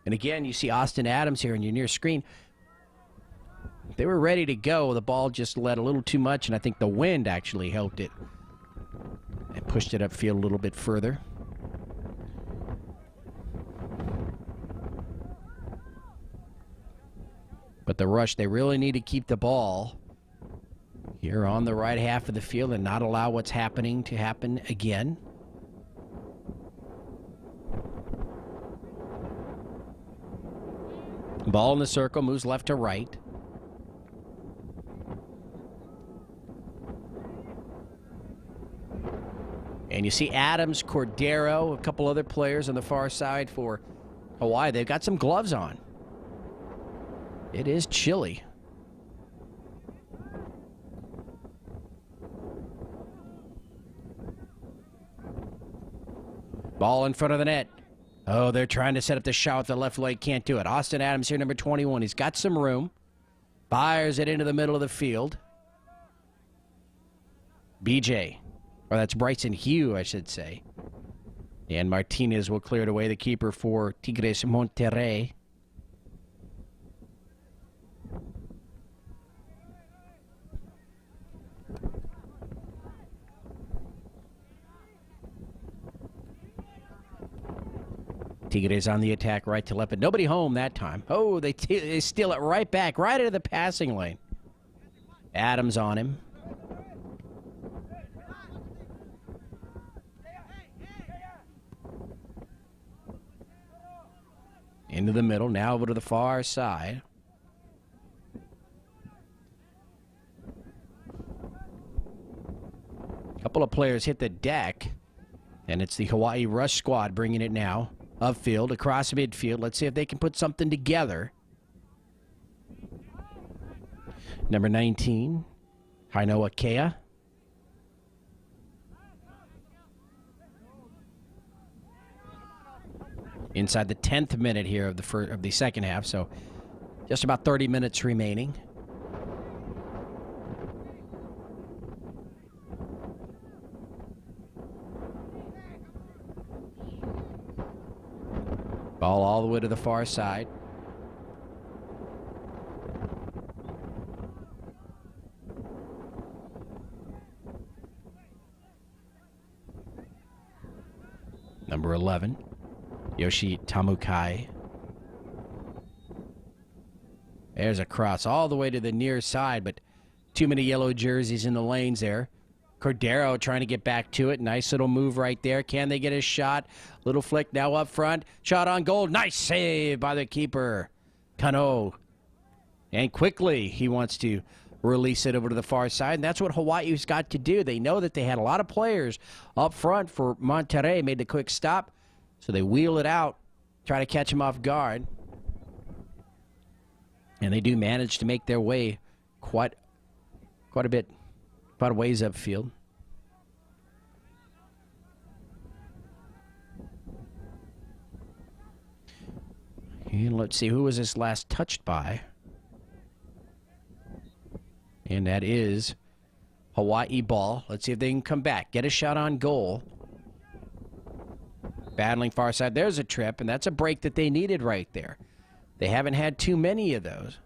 And again, you see Austin Adams here in your near screen. They were ready to go. The ball just led a little too much, and I think the wind actually helped it. And pushed it upfield a little bit further. But the Rush, they really need to keep the ball here on the right half of the field and not allow what's happening to happen again. Ball in the circle, moves left to right. And you see Adams, Cordero, a couple other players on the far side for Hawaii. They've got some gloves on. It is chilly. Ball in front of the net. Oh, they're trying to set up the shot with the left leg. Can't do it. Austin Adams here, number 21. He's got some room. Fires it into the middle of the field. BJ. Or that's Bryson Hugh, I should say. And Martinez will clear it away, the keeper for Tigres Monterrey. Tigres on the attack, right to left, but nobody home that time. Oh, they steal it right back, right into the passing lane. Adams on him. Into the middle, now over to the far side. A couple of players hit the deck, and it's the Hawaii Rush squad bringing it now. Upfield, across midfield. Let's see if they can put something together. Number 19, Hainoa Kea. Inside the 10th minute here of the second half, so just about 30 minutes remaining. Ball all the way to the far side. Number 11, Yoshi Tamukai. There's a cross all the way to the near side, but too many yellow jerseys in the lanes there. Cordero trying to get back to it. Nice little move right there. Can they get a shot? Little flick now up front. Shot on goal. Nice save by the keeper, Kano. And quickly he wants to release it over to the far side. And that's what Hawaii's got to do. They know that they had a lot of players up front for Monterrey. Made the quick stop. So they wheel it out. Try to catch him off guard. And they do manage to make their way quite a bit. About a ways upfield. And let's see, who was this last touched by? And that is Hawaii ball. Let's see if they can come back. Get a shot on goal. Battling far side. There's a trip, and that's a break that they needed right there. They haven't had too many of those.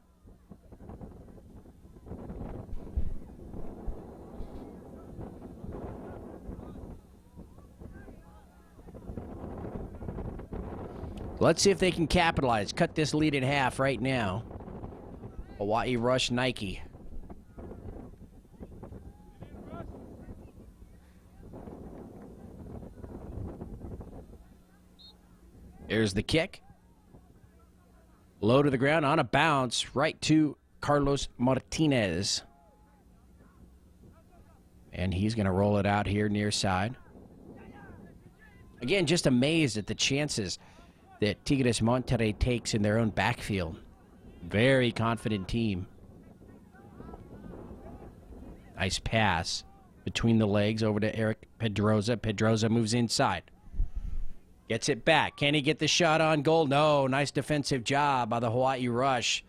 Let's see if they can capitalize. Cut this lead in half right now. Hawaii Rush Nike. There's the kick. Low to the ground on a bounce right to Carlos Martinez. And he's going to roll it out here near side. Again, just amazed at the chances that Tigres Monterrey takes in their own backfield. Very confident team. Nice pass between the legs over to Eric Pedroza. Pedroza moves inside. Gets it back. Can he get the shot on goal? No. Nice defensive job by the Hawaii Rush.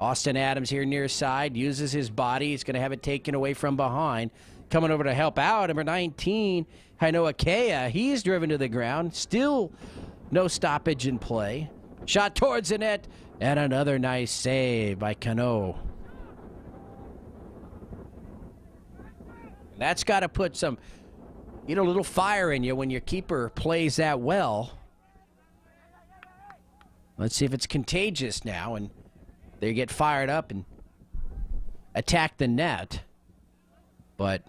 Austin Adams here near side. Uses his body. He's going to have it taken away from behind. Coming over to help out, number 19, Hainoa Kea. He's driven to the ground. Still no stoppage in play. Shot towards the net. And another nice save by Kano. That's got to put some, a little fire in you when your keeper plays that well. Let's see if it's contagious now and they get fired up and attack the net. but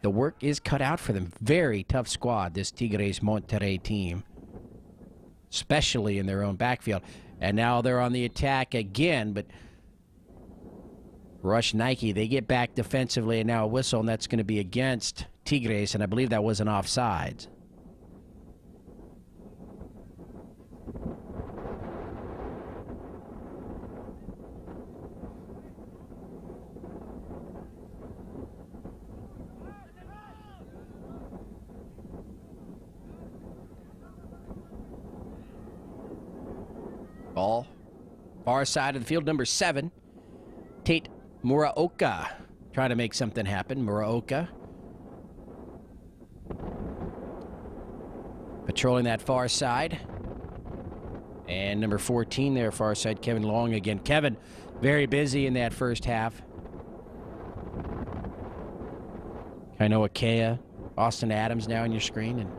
the work is cut out for them. Very tough squad, this Tigres Monterrey team, especially in their own backfield. And now they're on the attack again, but Rush Nike, they get back defensively, and now a whistle, and that's going to be against Tigres, and I believe that was an offside. Ball, far side of the field, number 7, Tate Muraoka, trying to make something happen. Muraoka patrolling that far side. And number 14 there, far side, Kevin Long again. Kevin, very busy in that first half. Kainoa Kea, Austin Adams now on your screen. And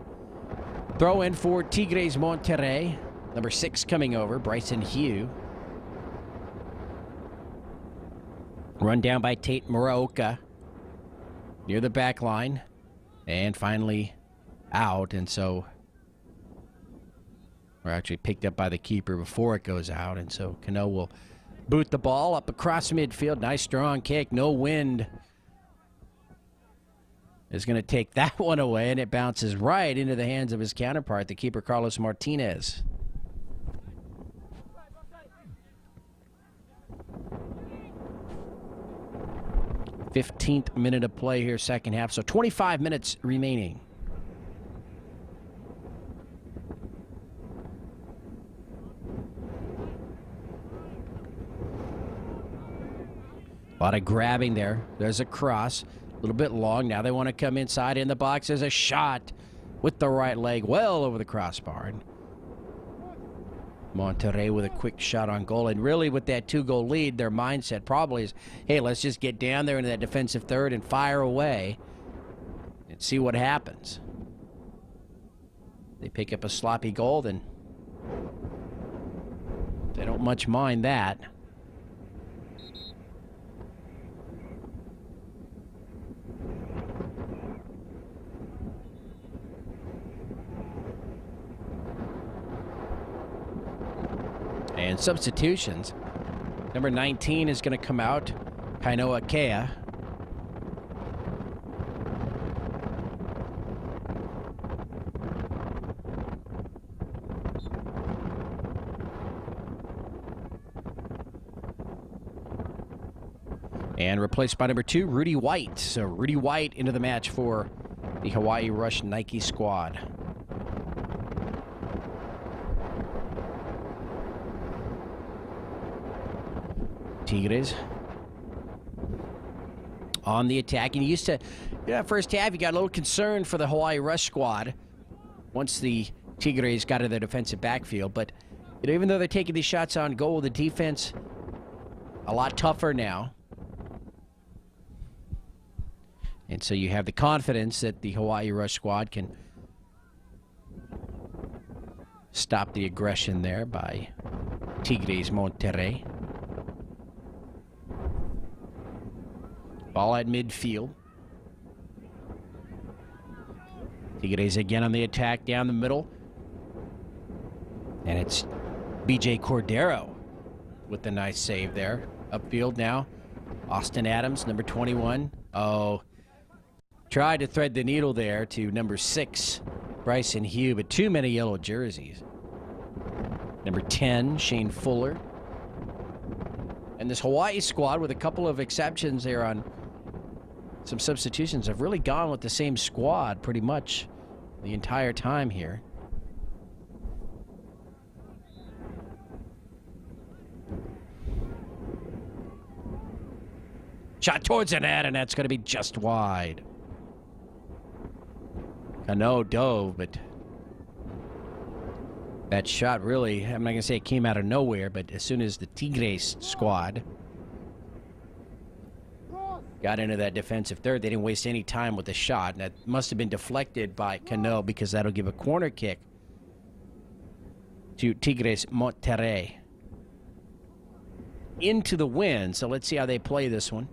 throw in for Tigres Monterrey. Number 6 coming over, Bryson Hugh. Run down by Tate Muraoka near the back line. And finally out. And so we're actually picked up by the keeper before it goes out. And so Cano will boot the ball up across midfield. Nice strong kick. No wind is going to take that one away. And it bounces right into the hands of his counterpart, the keeper Carlos Martinez. 15th minute of play here, second half. So 25 minutes remaining. A lot of grabbing there. There's a cross. A little bit long. Now they want to come inside in the box. There's a shot with the right leg well over the crossbar. And Monterrey with a quick shot on goal. And really with that 2-goal lead, their mindset probably is, hey, let's just get down there into that defensive third and fire away and see what happens. They pick up a sloppy goal, then they don't much mind that. And substitutions. Number 19 is going to come out, Kainoa Kea. And replaced by number 2, Rudy White. So Rudy White into the match for the Hawaii Rush Nike squad. Tigres on the attack. And you used to, first half, you got a little concerned for the Hawaii Rush squad once the Tigres got to their defensive backfield. But even though they're taking these shots on goal, the defense a lot tougher now. And so you have the confidence that the Hawaii Rush squad can stop the aggression there by Tigres Monterrey. Ball at midfield. Tigres again on the attack down the middle. And it's BJ Cordero with the nice save there. Upfield now. Austin Adams, number 21. Oh, tried to thread the needle there to number 6, Bryson Hugh, but too many yellow jerseys. Number 10, Shane Fuller. And this Hawaii squad, with a couple of exceptions there on some substitutions, have really gone with the same squad pretty much the entire time here. Shot towards the net, and that's going to be just wide. Cano dove, but that shot really, I'm not going to say it came out of nowhere, but as soon as the Tigres squad got into that defensive third, they didn't waste any time with the shot. And that must have been deflected by Cano, because that'll give a corner kick to Tigres Monterrey. Into the wind, so let's see how they play this one.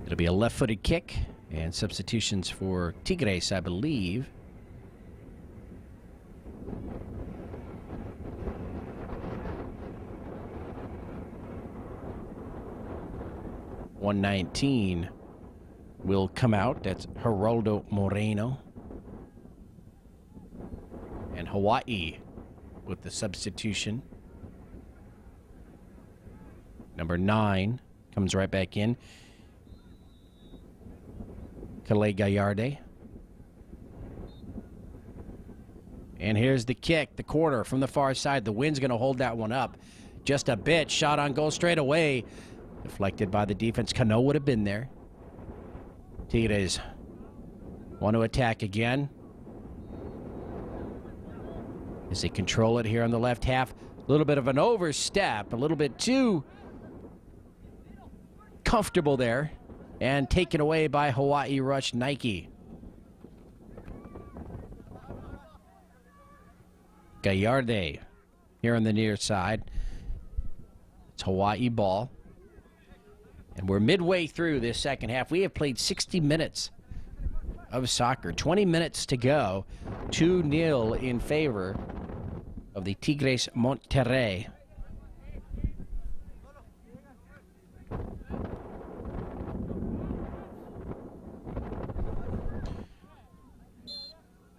It'll be a left-footed kick, and substitutions for Tigres, I believe. #119 will come out. That's Geraldo Moreno. And Hawaii with the substitution. Number 9 comes right back in. Calais Gallarde. And here's the kick, the corner from the far side. The wind's going to hold that one up just a bit. Shot on goal straight away. Deflected by the defense. Cano would have been there. Tigres want to attack again. As they control it here on the left half. A little bit of an overstep. A little bit too comfortable there. And taken away by Hawaii Rush Nike. Gallarde here on the near side. It's Hawaii ball. And we're midway through this second half. We have played 60 minutes of soccer. 20 minutes to go. 2-0 in favor of the Tigres Monterrey.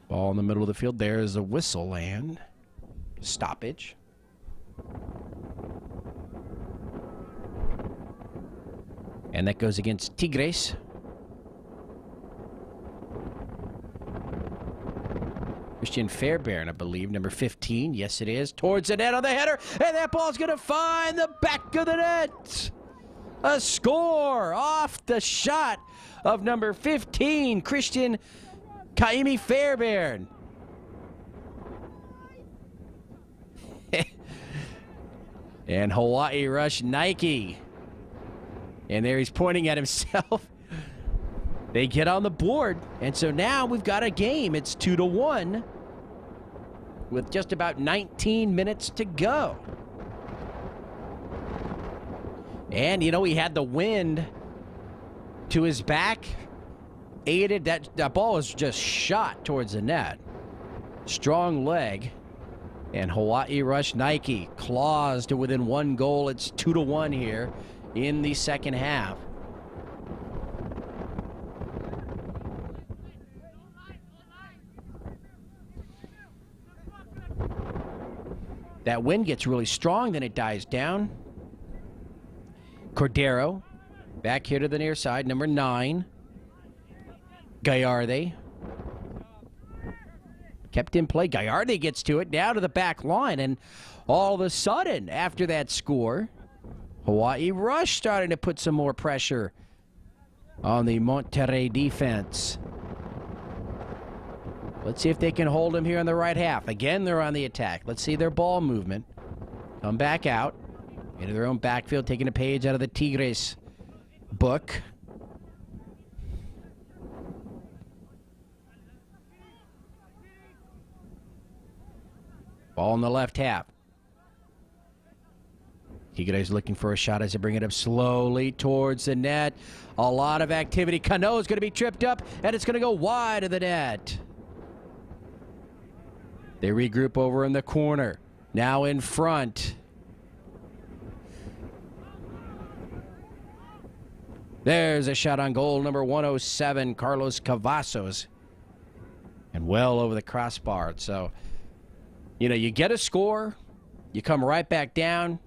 Ball in the middle of the field. There's a whistle and stoppage. And that goes against Tigres. Christian Fairbairn, I believe, number 15. Yes, it is. Towards the net on the header. And that ball's going to find the back of the net. A score off the shot of number 15, Christian Kaimi Fairbairn. And Hawaii Rush Nike. And there he's pointing at himself. They get on the board. And so now we've got a game. It's 2-1 with just about 19 minutes to go. And, you know, he had the wind to his back. Aided. That ball was just shot towards the net. Strong leg. And Hawaii Rush Nike claws to within 1 goal. It's 2-1 here in the second half. That wind gets really strong, then it dies down. Cordero back here to the near side, number 9. Gallarde kept in play. Gallarde gets to it, down to the back line, and all of a sudden, after that score, Hawaii Rush starting to put some more pressure on the Monterrey defense. Let's see if they can hold him here in the right half. Again, they're on the attack. Let's see their ball movement. Come back out into their own backfield, taking a page out of the Tigres book. Ball in the left half. Tigres looking for a shot as they bring it up slowly towards the net. A lot of activity. Cano is going to be tripped up, and it's going to go wide of the net. They regroup over in the corner. Now in front. There's a shot on goal, number 107, Carlos Cavazos. And well over the crossbar. So, you know, you get a score, you come right back down,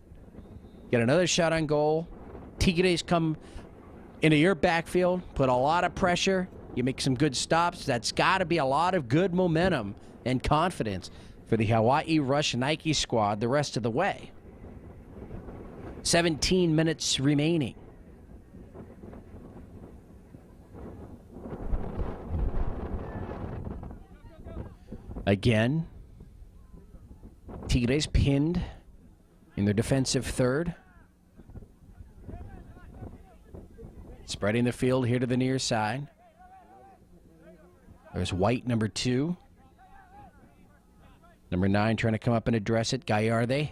get another shot on goal. Tigres come into your backfield, put a lot of pressure. You make some good stops. That's got to be a lot of good momentum and confidence for the Hawaii Rush Nike squad the rest of the way. 17 minutes remaining. Again, Tigres pinned in their defensive third. Spreading the field here to the near side. There's White, number 2. Number 9 trying to come up and address it, Gallarde.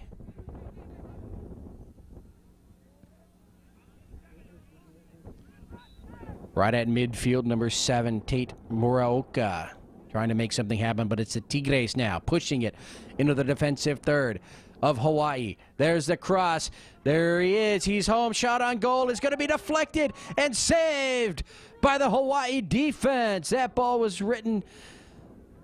Right at midfield, number 7, Tate Muraoka, trying to make something happen, but it's the Tigres now, pushing it into the defensive third of Hawaii. There's the cross. There he is. He's home. Shot on goal is going to be deflected and saved by the Hawaii defense. That ball was written,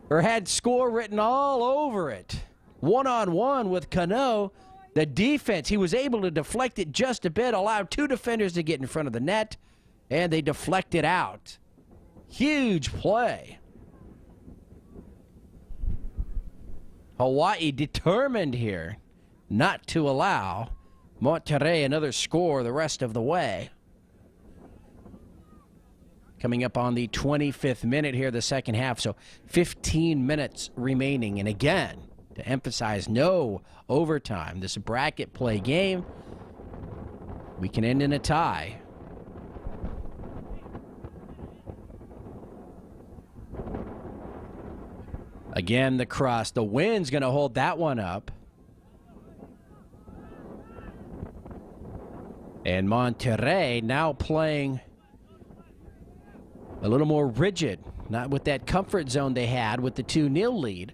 or had score written all over it. One-on-one with Cano. The defense, he was able to deflect it just a bit, allowed 2 defenders to get in front of the net, and they deflect it out. Huge play. Hawaii determined here not to allow Monterrey another score the rest of the way. Coming up on the 25th minute here, the second half, so 15 minutes remaining. And again, to emphasize, no overtime. This bracket play game, we can end in a tie. Again, the cross. The wind's going to hold that one up. And Monterrey now playing a little more rigid, not with that comfort zone they had with the 2-0 lead,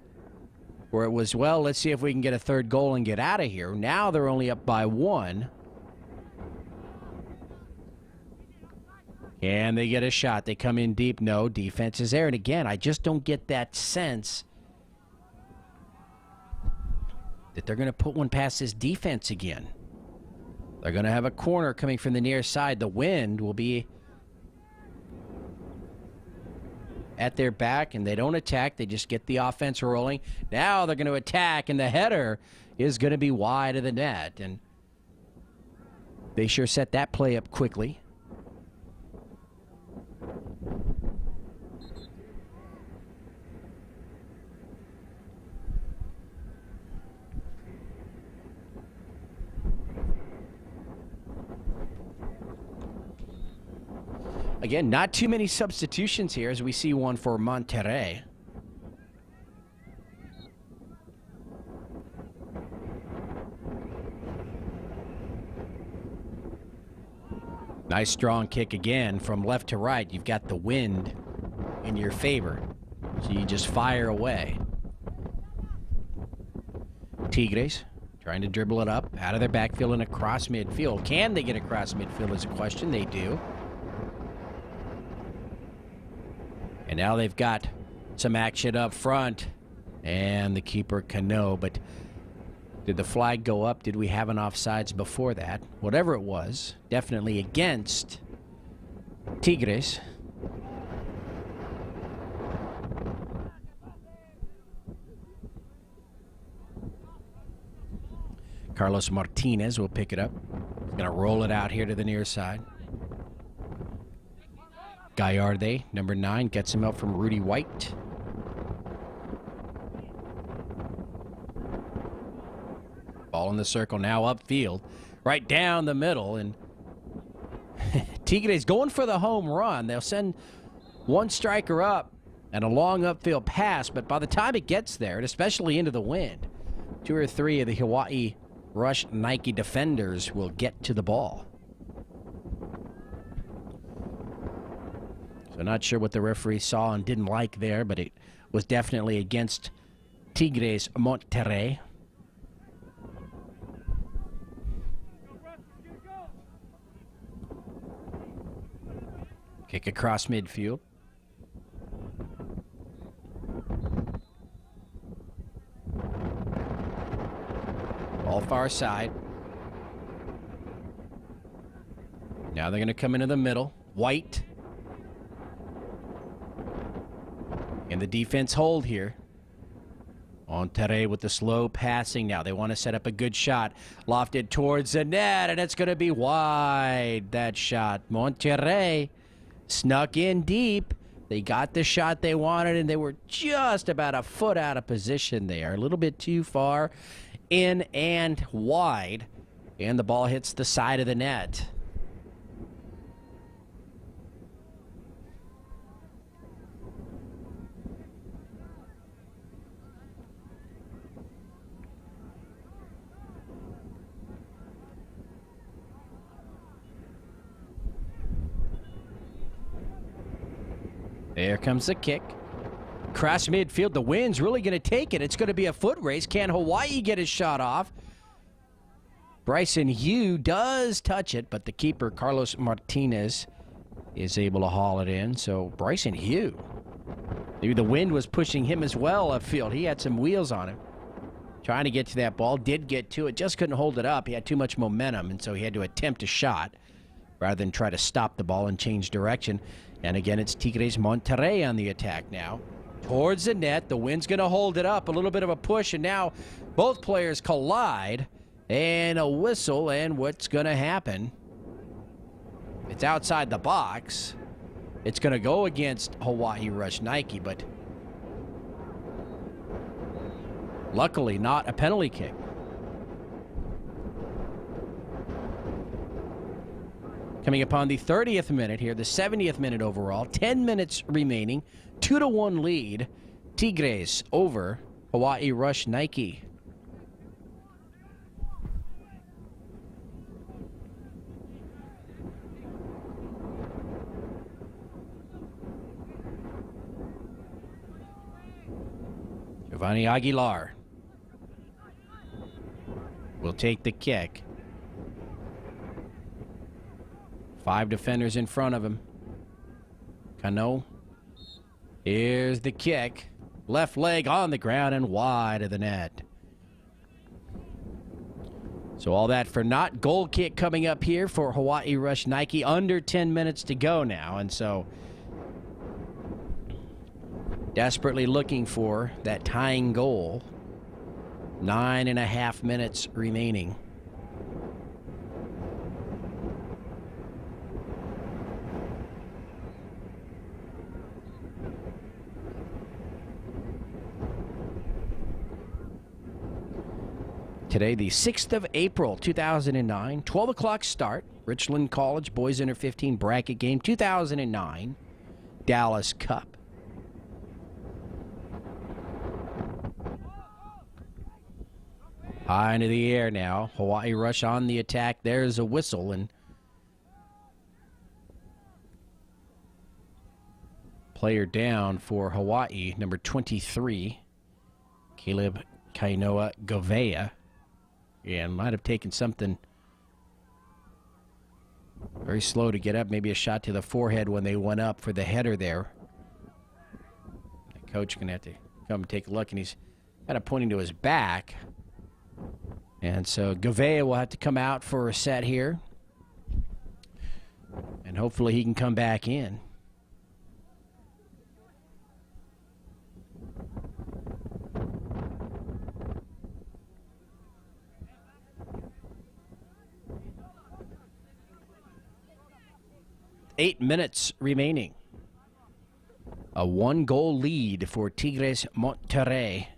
where it was, well, let's see if we can get a third goal and get out of here. Now they're only up by 1. And they get a shot. They come in deep. No, defense is there. And again, I just don't get that sense that they're going to put one past this defense again. They're going to have a corner coming from the near side. The wind will be at their back, and they don't attack. They just get the offense rolling. Now they're going to attack, and the header is going to be wide of the net. And they sure set that play up quickly. Again, not too many substitutions here as we see one for Monterrey. Nice strong kick again from left to right. You've got the wind in your favor, so you just fire away. Tigres trying to dribble it up out of their backfield and across midfield. Can they get across midfield is a question. They do. And now they've got some action up front. And the keeper Cano. But did the flag go up? Did we have an offsides before that? Whatever it was, definitely against Tigres. Carlos Martinez will pick it up. He's going to roll it out here to the near side. Gallarde, number 9, gets him out from Rudy White. Ball in the circle now upfield, right down the middle, and Tigres going for the home run. They'll send one striker up and a long upfield pass, but by the time it gets there, and especially into the wind, 2 or 3 of the Hawaii Rush Nike defenders will get to the ball. So not sure what the referee saw and didn't like there, but it was definitely against Tigres Monterrey. Kick across midfield. Ball far side. Now they're going to come into the middle. White. And the defense hold here. Monterrey with the slow passing now. They want to set up a good shot. Lofted towards the net, and it's going to be wide, that shot. Monterrey snuck in deep. They got the shot they wanted, and they were just about a foot out of position there. A little bit too far in and wide. And the ball hits the side of the net. There comes the kick. Cross midfield. The wind's really going to take it. It's going to be a foot race. Can Hawaii get his shot off? Bryson Hugh does touch it, but the keeper, Carlos Martinez, is able to haul it in. So Bryson Hugh, maybe the wind was pushing him as well upfield. He had some wheels on him. Trying to get to that ball. Did get to it. Just couldn't hold it up. He had too much momentum, and so he had to attempt a shot rather than try to stop the ball and change direction. And again, it's Tigres Monterrey on the attack now. Towards the net. The wind's going to hold it up. A little bit of a push, and now both players collide. And a whistle, and what's going to happen? It's outside the box. It's going to go against Hawaii Rush Nike, but luckily not a penalty kick. Coming upon the 30th minute here, the 70th minute overall, 10 minutes remaining, 2-1 lead, Tigres over Hawaii Rush Nike. Giovanni Aguilar will take the kick. 5 defenders in front of him. Cano. Here's the kick. Left leg on the ground and wide of the net. So all that for naught. Goal kick coming up here for Hawaii Rush Nike. Under 10 minutes to go now. And so desperately looking for that tying goal. 9.5 minutes remaining. Today, the 6th of April, 2009, 12 o'clock start. Richland College Boys Under 15 bracket game, 2009, Dallas Cup. High into the air now. Hawaii Rush on the attack. There's a whistle, and player down for Hawaii, number 23, Caleb Kainoa Govea. And might have taken something very slow to get up. Maybe a shot to the forehead when they went up for the header there. The coach going to have to come and take a look, and he's kind of pointing to his back. And so Govea will have to come out for a set here. And hopefully he can come back in. Eight minutes remaining. A 1-goal lead for Tigres Monterrey. I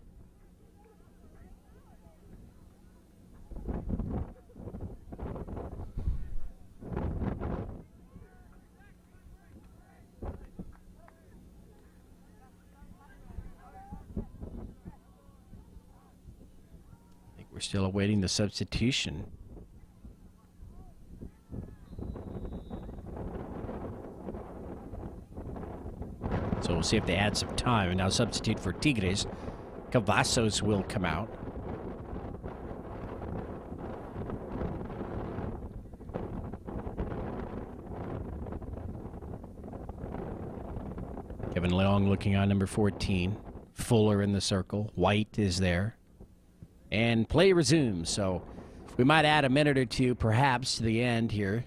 think we're still awaiting the substitution. So we'll see if they add some time. And now substitute for Tigres. Cavazos will come out. Kevin Leong looking on number 14. Fuller in the circle. White is there. And play resumes. So we might add a minute or two perhaps to the end here.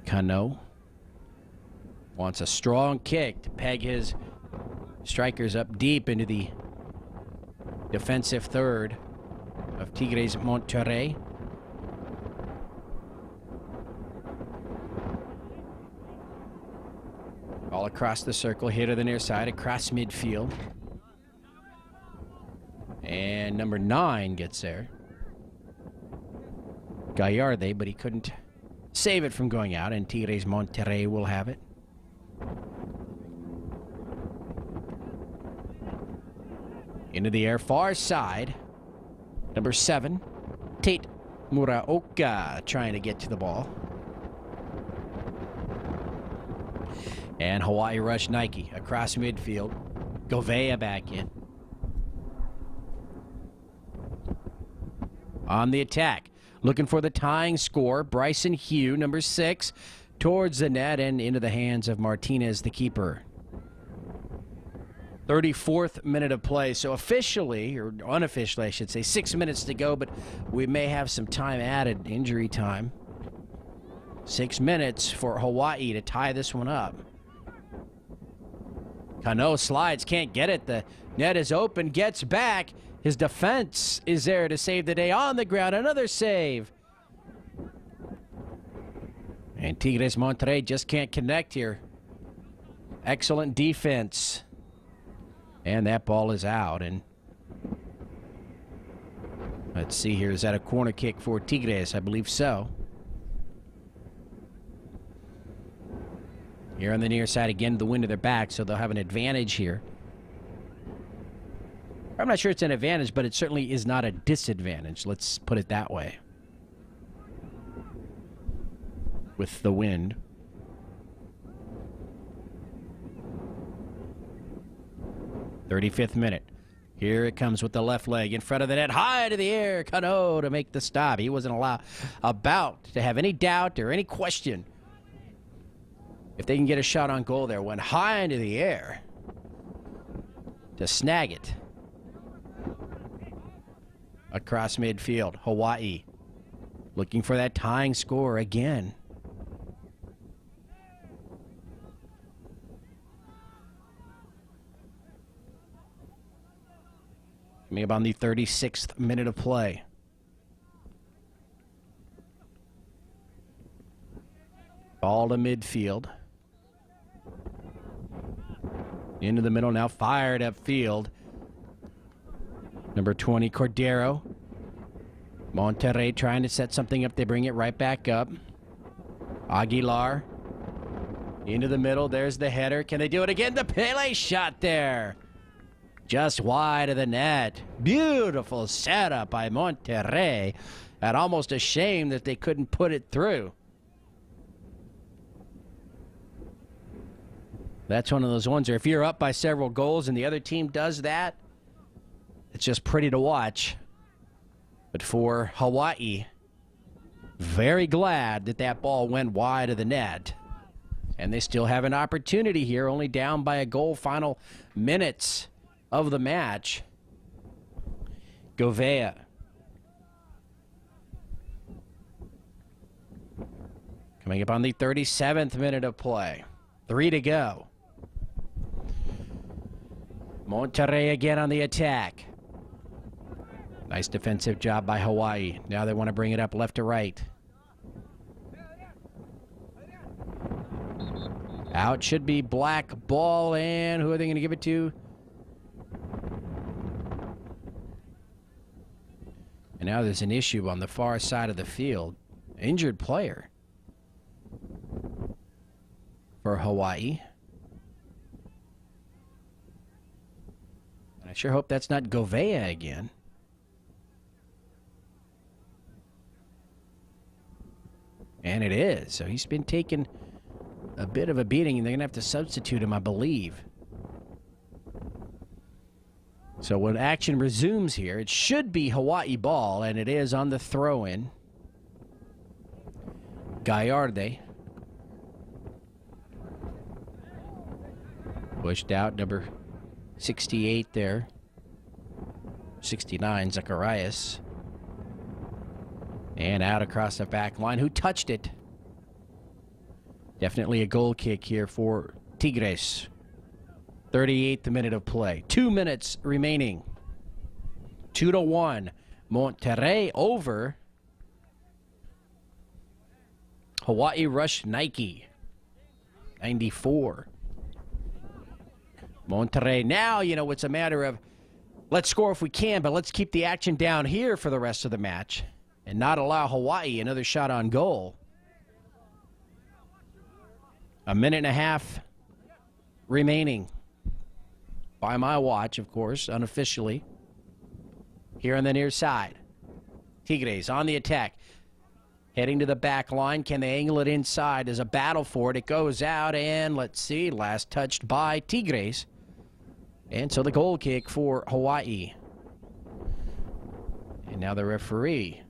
Cano wants a strong kick to peg his strikers up deep into the defensive third of Tigres Monterrey. All across the circle, hit to the near side, across midfield. And number 9 gets there. Gallarde, but he couldn't save it from going out, and Tigres Monterrey will have it. Into the air, far side. Number 7, Tate Muraoka trying to get to the ball. And Hawaii rush Nike across midfield. Govea back in. On the attack, looking for the tying score. Bryson Hugh, number 6, towards the net and into the hands of Martinez, the keeper. 34th minute of play. So officially, or unofficially I should say, 6 minutes to go, but we may have some time added, injury time. 6 minutes for Hawaii to tie this one up. Kano slides, can't get it. The net is open, gets back. His defense is there to save the day on the ground. Another save. And Tigres Monterrey just can't connect here. Excellent defense. And that ball is out. And let's see here. Is that a corner kick for Tigres? I believe so. Here on the near side again, the wind to their back, so they'll have an advantage here. I'm not sure it's an advantage, but it certainly is not a disadvantage. Let's put it that way. With the wind. "35th minute. Here it comes with the left leg in front of the net. High to the air. Kano to make the stop. He wasn't about to have any doubt or any question. If they can get a shot on goal there, went high into the air to snag it. Across midfield, Hawaii looking for that tying score again. Coming up on the 36th minute of play. Ball to midfield. Into the middle now, fired upfield. Number 20, Cordero. Monterrey trying to set something up. They bring it right back up. Aguilar. Into the middle. There's the header. Can they do it again? The Pele shot there. Just wide of the net. Beautiful setup by Monterrey. And almost a shame that they couldn't put it through. That's one of those ones where if you're up by several goals and the other team does that, it's just pretty to watch. But for Hawaii, very glad that that ball went wide of the net. And they still have an opportunity here, only down by a goal, final minutes of the match. Govea. Coming up on the 37th minute of play. 3 to go. Monterrey again on the attack. Nice defensive job by Hawaii. Now they want to bring it up left to right. Out should be black ball, and who are they going to give it to? And now there's an issue on the far side of the field. Injured player for Hawaii. I sure hope that's not Govea again. And it is. So he's been taking a bit of a beating, and they're going to have to substitute him, I believe. So when action resumes here, it should be Hawaii ball, and it is on the throw-in. Gallarde. Pushed out, number 68 there. 69, Zacharias. And out across the back line. Who touched it? Definitely a goal kick here for Tigres. 38th minute of play. 2 minutes remaining. 2-1. Monterrey over. Hawaii rush Nike. 94. Monterrey now, it's a matter of let's score if we can, but let's keep the action down here for the rest of the match and not allow Hawaii another shot on goal. A minute and a half remaining. By my watch, of course, unofficially. Here on the near side. Tigres on the attack. Heading to the back line. Can they angle it inside? There's a battle for it. It goes out, and let's see, last touched by Tigres. And so the goal kick for Hawaii. And now the referee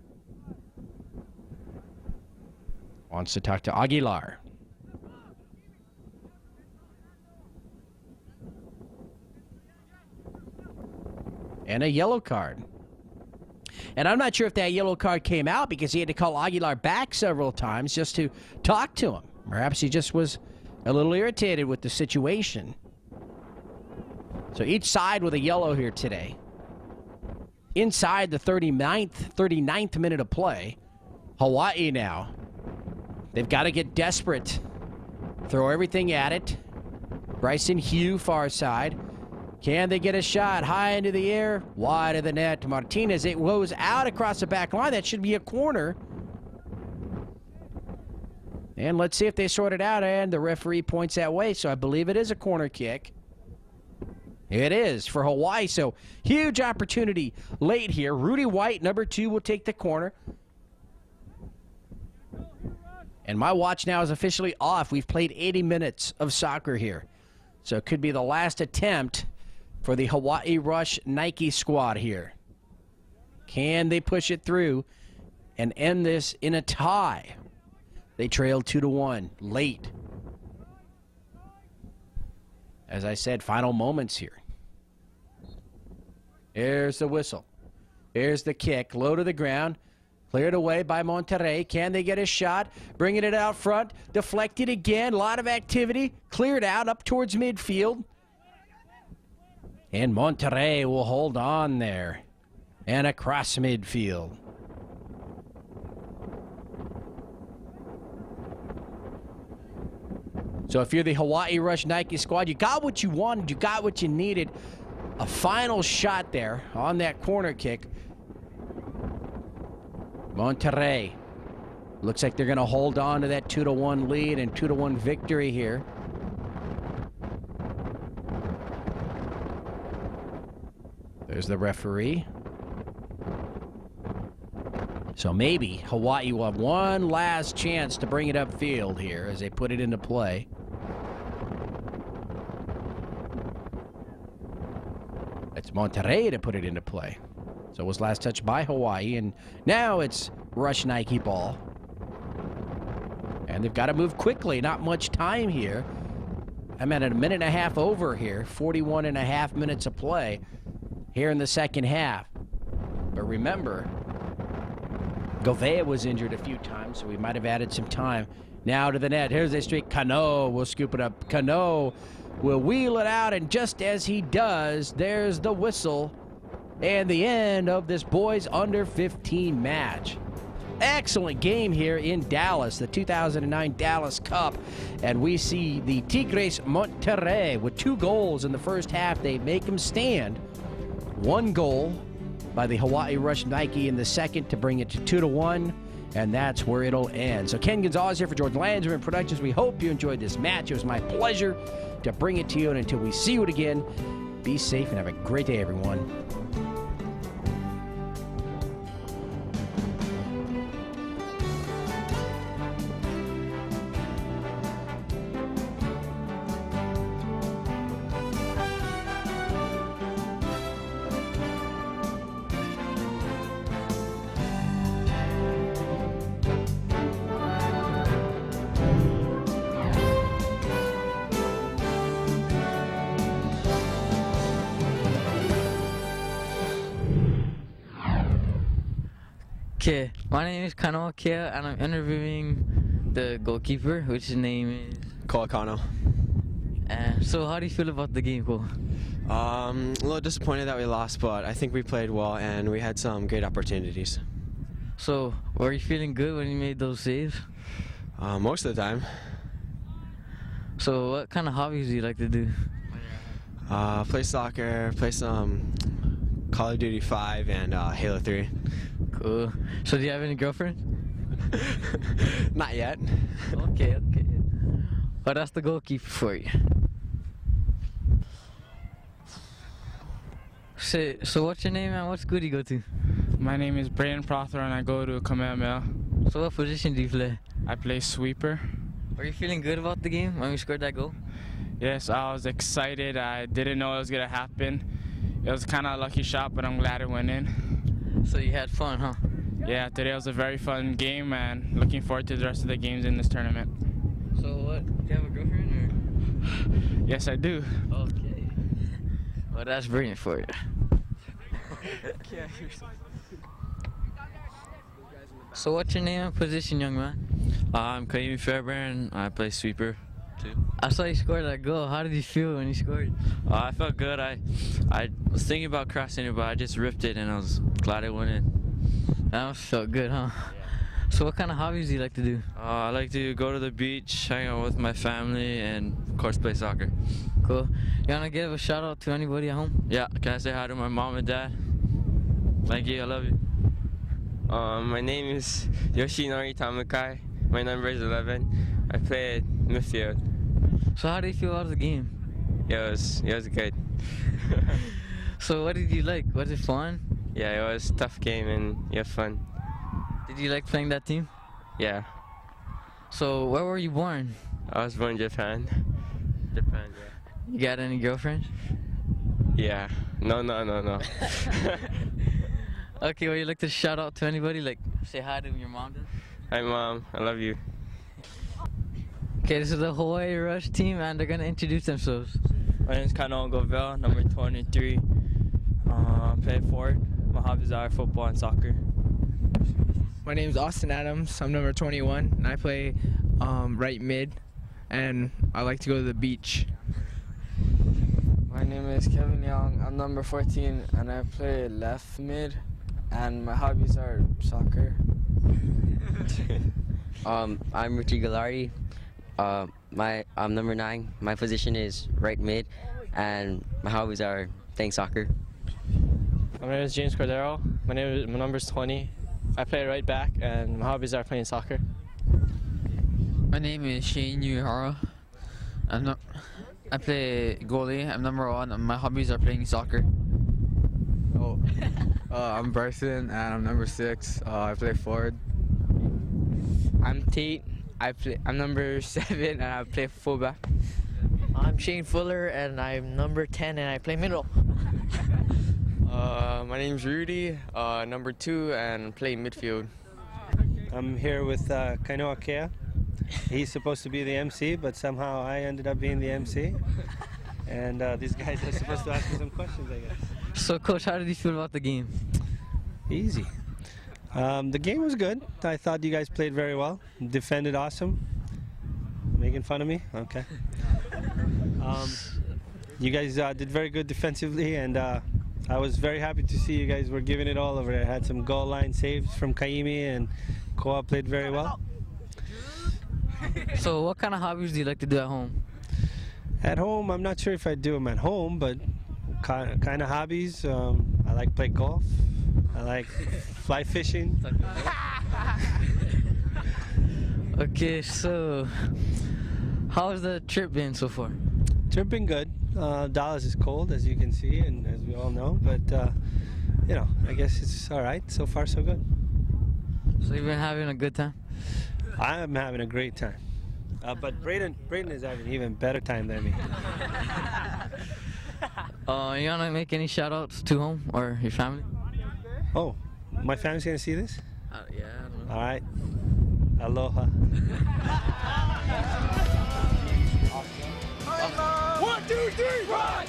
wants to talk to Aguilar. And a yellow card. And I'm not sure if that yellow card came out because he had to call Aguilar back several times just to talk to him. Perhaps he just was a little irritated with the situation. So each side with a yellow here today. Inside the 39th minute of play. Hawaii now. They've got to get desperate. Throw everything at it. Bryson Hugh, far side. Can they get a shot high into the air? Wide of the net. Martinez, it goes out across the back line. That should be a corner. And let's see if they sort it out. And the referee points that way, so I believe it is a corner kick. It is for Hawaii, so huge opportunity late here. Rudy White, number 2, will take the corner. And my watch now is officially off. We've played 80 minutes of soccer here. So it could be the last attempt for the Hawaii Rush Nike squad here. Can they push it through and end this in a tie? They trailed 2-1 late. As I said, final moments here. Here's the whistle. Here's the kick. Low to the ground. Cleared away by Monterrey. Can they get a shot? Bringing it out front. Deflected again. A lot of activity. Cleared out up towards midfield. And Monterrey will hold on there. And across midfield. So if you're the Hawaii Rush Nike squad, you got what you wanted. You got what you needed. A final shot there on that corner kick. Monterrey. Looks like they're going to hold on to that 2-1 lead and 2-1 victory here. There's the referee. So maybe Hawaii will have one last chance to bring it upfield here as they put it into play. It's Monterrey to put it into play. So it was last touched by Hawaii, and now it's Rush Nike ball. And they've got to move quickly. Not much time here. I'm at a minute and a half over here. 41 and a half minutes of play here in the second half. But remember, Govea was injured a few times, so we might have added some time. Now to the net. Here's a streak. Cano will scoop it up. Cano will wheel it out, and just as he does, there's the whistle and the end of this boys under 15 match. Excellent game here in Dallas, the 2009 Dallas Cup, and we see the Tigres Monterrey with 2 goals in the first half. They make them stand. 1 goal by the Hawaii Rush Nike in the second to bring it to 2-1, and that's where it'll end. So Ken Gonzalez here for Jordan Landsman Productions. We hope you enjoyed this match. It was my pleasure to bring it to you, and until we see you again, be safe and have a great day, everyone. Okay, my name is Kano Kia, and I'm interviewing the goalkeeper, which his name is Cole Kano. So how do you feel about the game, Cole? A little disappointed that we lost, but I think we played well and we had some great opportunities. So, were you feeling good when you made those saves? Most of the time. So, what kind of hobbies do you like to do? Play soccer, play some Call of Duty 5 and Halo 3. Cool. So, do you have any girlfriend? Not yet. Okay. Well, that's the goalkeeper for you. So what's your name and what school do you go to? My name is Brandon Prothero and I go to Kamehameha. So what position do you play? I play sweeper. Are you feeling good about the game when we scored that goal? Yes, I was excited. I didn't know it was gonna happen. It was kind of a lucky shot, but I'm glad it went in. So you had fun, huh? Yeah, today was a very fun game, and looking forward to the rest of the games in this tournament. So what? Do you have a girlfriend or? Yes, I do. Okay. Well, that's brilliant for you. So what's your name and position, young man? I'm Kaimi Fairbairn. I play sweeper too. I saw you score that goal. How did you feel when you scored? I felt good. I was thinking about crossing it, but I just ripped it, and I was glad it went in. That must felt good, huh? So what kind of hobbies do you like to do? I like to go to the beach, hang out with my family, and of course play soccer. Cool. You wanna give a shout out to anybody at home? Yeah, can I say hi to my mom and dad? Thank you, I love you. My name is Yoshinori Tamakai. My number is 11. I play at midfield. So how did you feel about the game? It was good. So what did you like? Was it fun? Yeah, it was a tough game and you have fun. Did you like playing that team? Yeah, So where were you born? I was born in Japan. Japan, You got any girlfriends? yeah. No. Okay, well, you like to shout out to anybody? Like, say hi to your mom then? Hi, Mom. I love you. Okay, this is the Hawaii Rush team, and they're gonna introduce themselves. My name is Kano Govell, number 23. Play forward. My hobbies are football and soccer. My name is Austin Adams. I'm number 21, and I play right mid, and I like to go to the beach. My name is Kevin Young. I'm number 14, and I play left mid, and my hobbies are soccer. I'm Richie Gallardi. I'm number 9. My position is right mid, and my hobbies are playing soccer. My name is James Cordero. My number is 20. I play right back, and my hobbies are playing soccer. My name is Shane Uehara. I play goalie. I'm number 1. And my hobbies are playing soccer. I'm Bryson, and I'm number 6. I play forward. I'm Tate. I'm number 7, and I play fullback. I'm Shane Fuller, and I'm number 10, and I play middle. My name's Rudy, number 2, and play midfield. I'm here with Kainoa Kea. He's supposed to be the MC, but somehow I ended up being the MC. And these guys are supposed to ask me some questions, I guess. So, Coach, how did you feel about the game? Easy. The game was good. I thought you guys played very well. Defended awesome. Making fun of me? Okay. You guys did very good defensively, and I was very happy to see you guys were giving it all over there. Had some goal line saves from Kaimi, and Koa played very well. So what kind of hobbies do you like to do at home? At home, I'm not sure if I do them at home, but kind of hobbies. I like play golf. I like fly fishing. Okay, so how's the trip been so far? Trip been good. Dallas is cold, as you can see, and as we all know. But you know, I guess it's all right. So far, so good. So you've been having a good time? I'm having a great time. But Braden is having an even better time than me. You wanna make any shout outs to home or your family? Oh, my family's gonna see this? Yeah, I don't know. All right. Aloha. 1, 2, 3, run!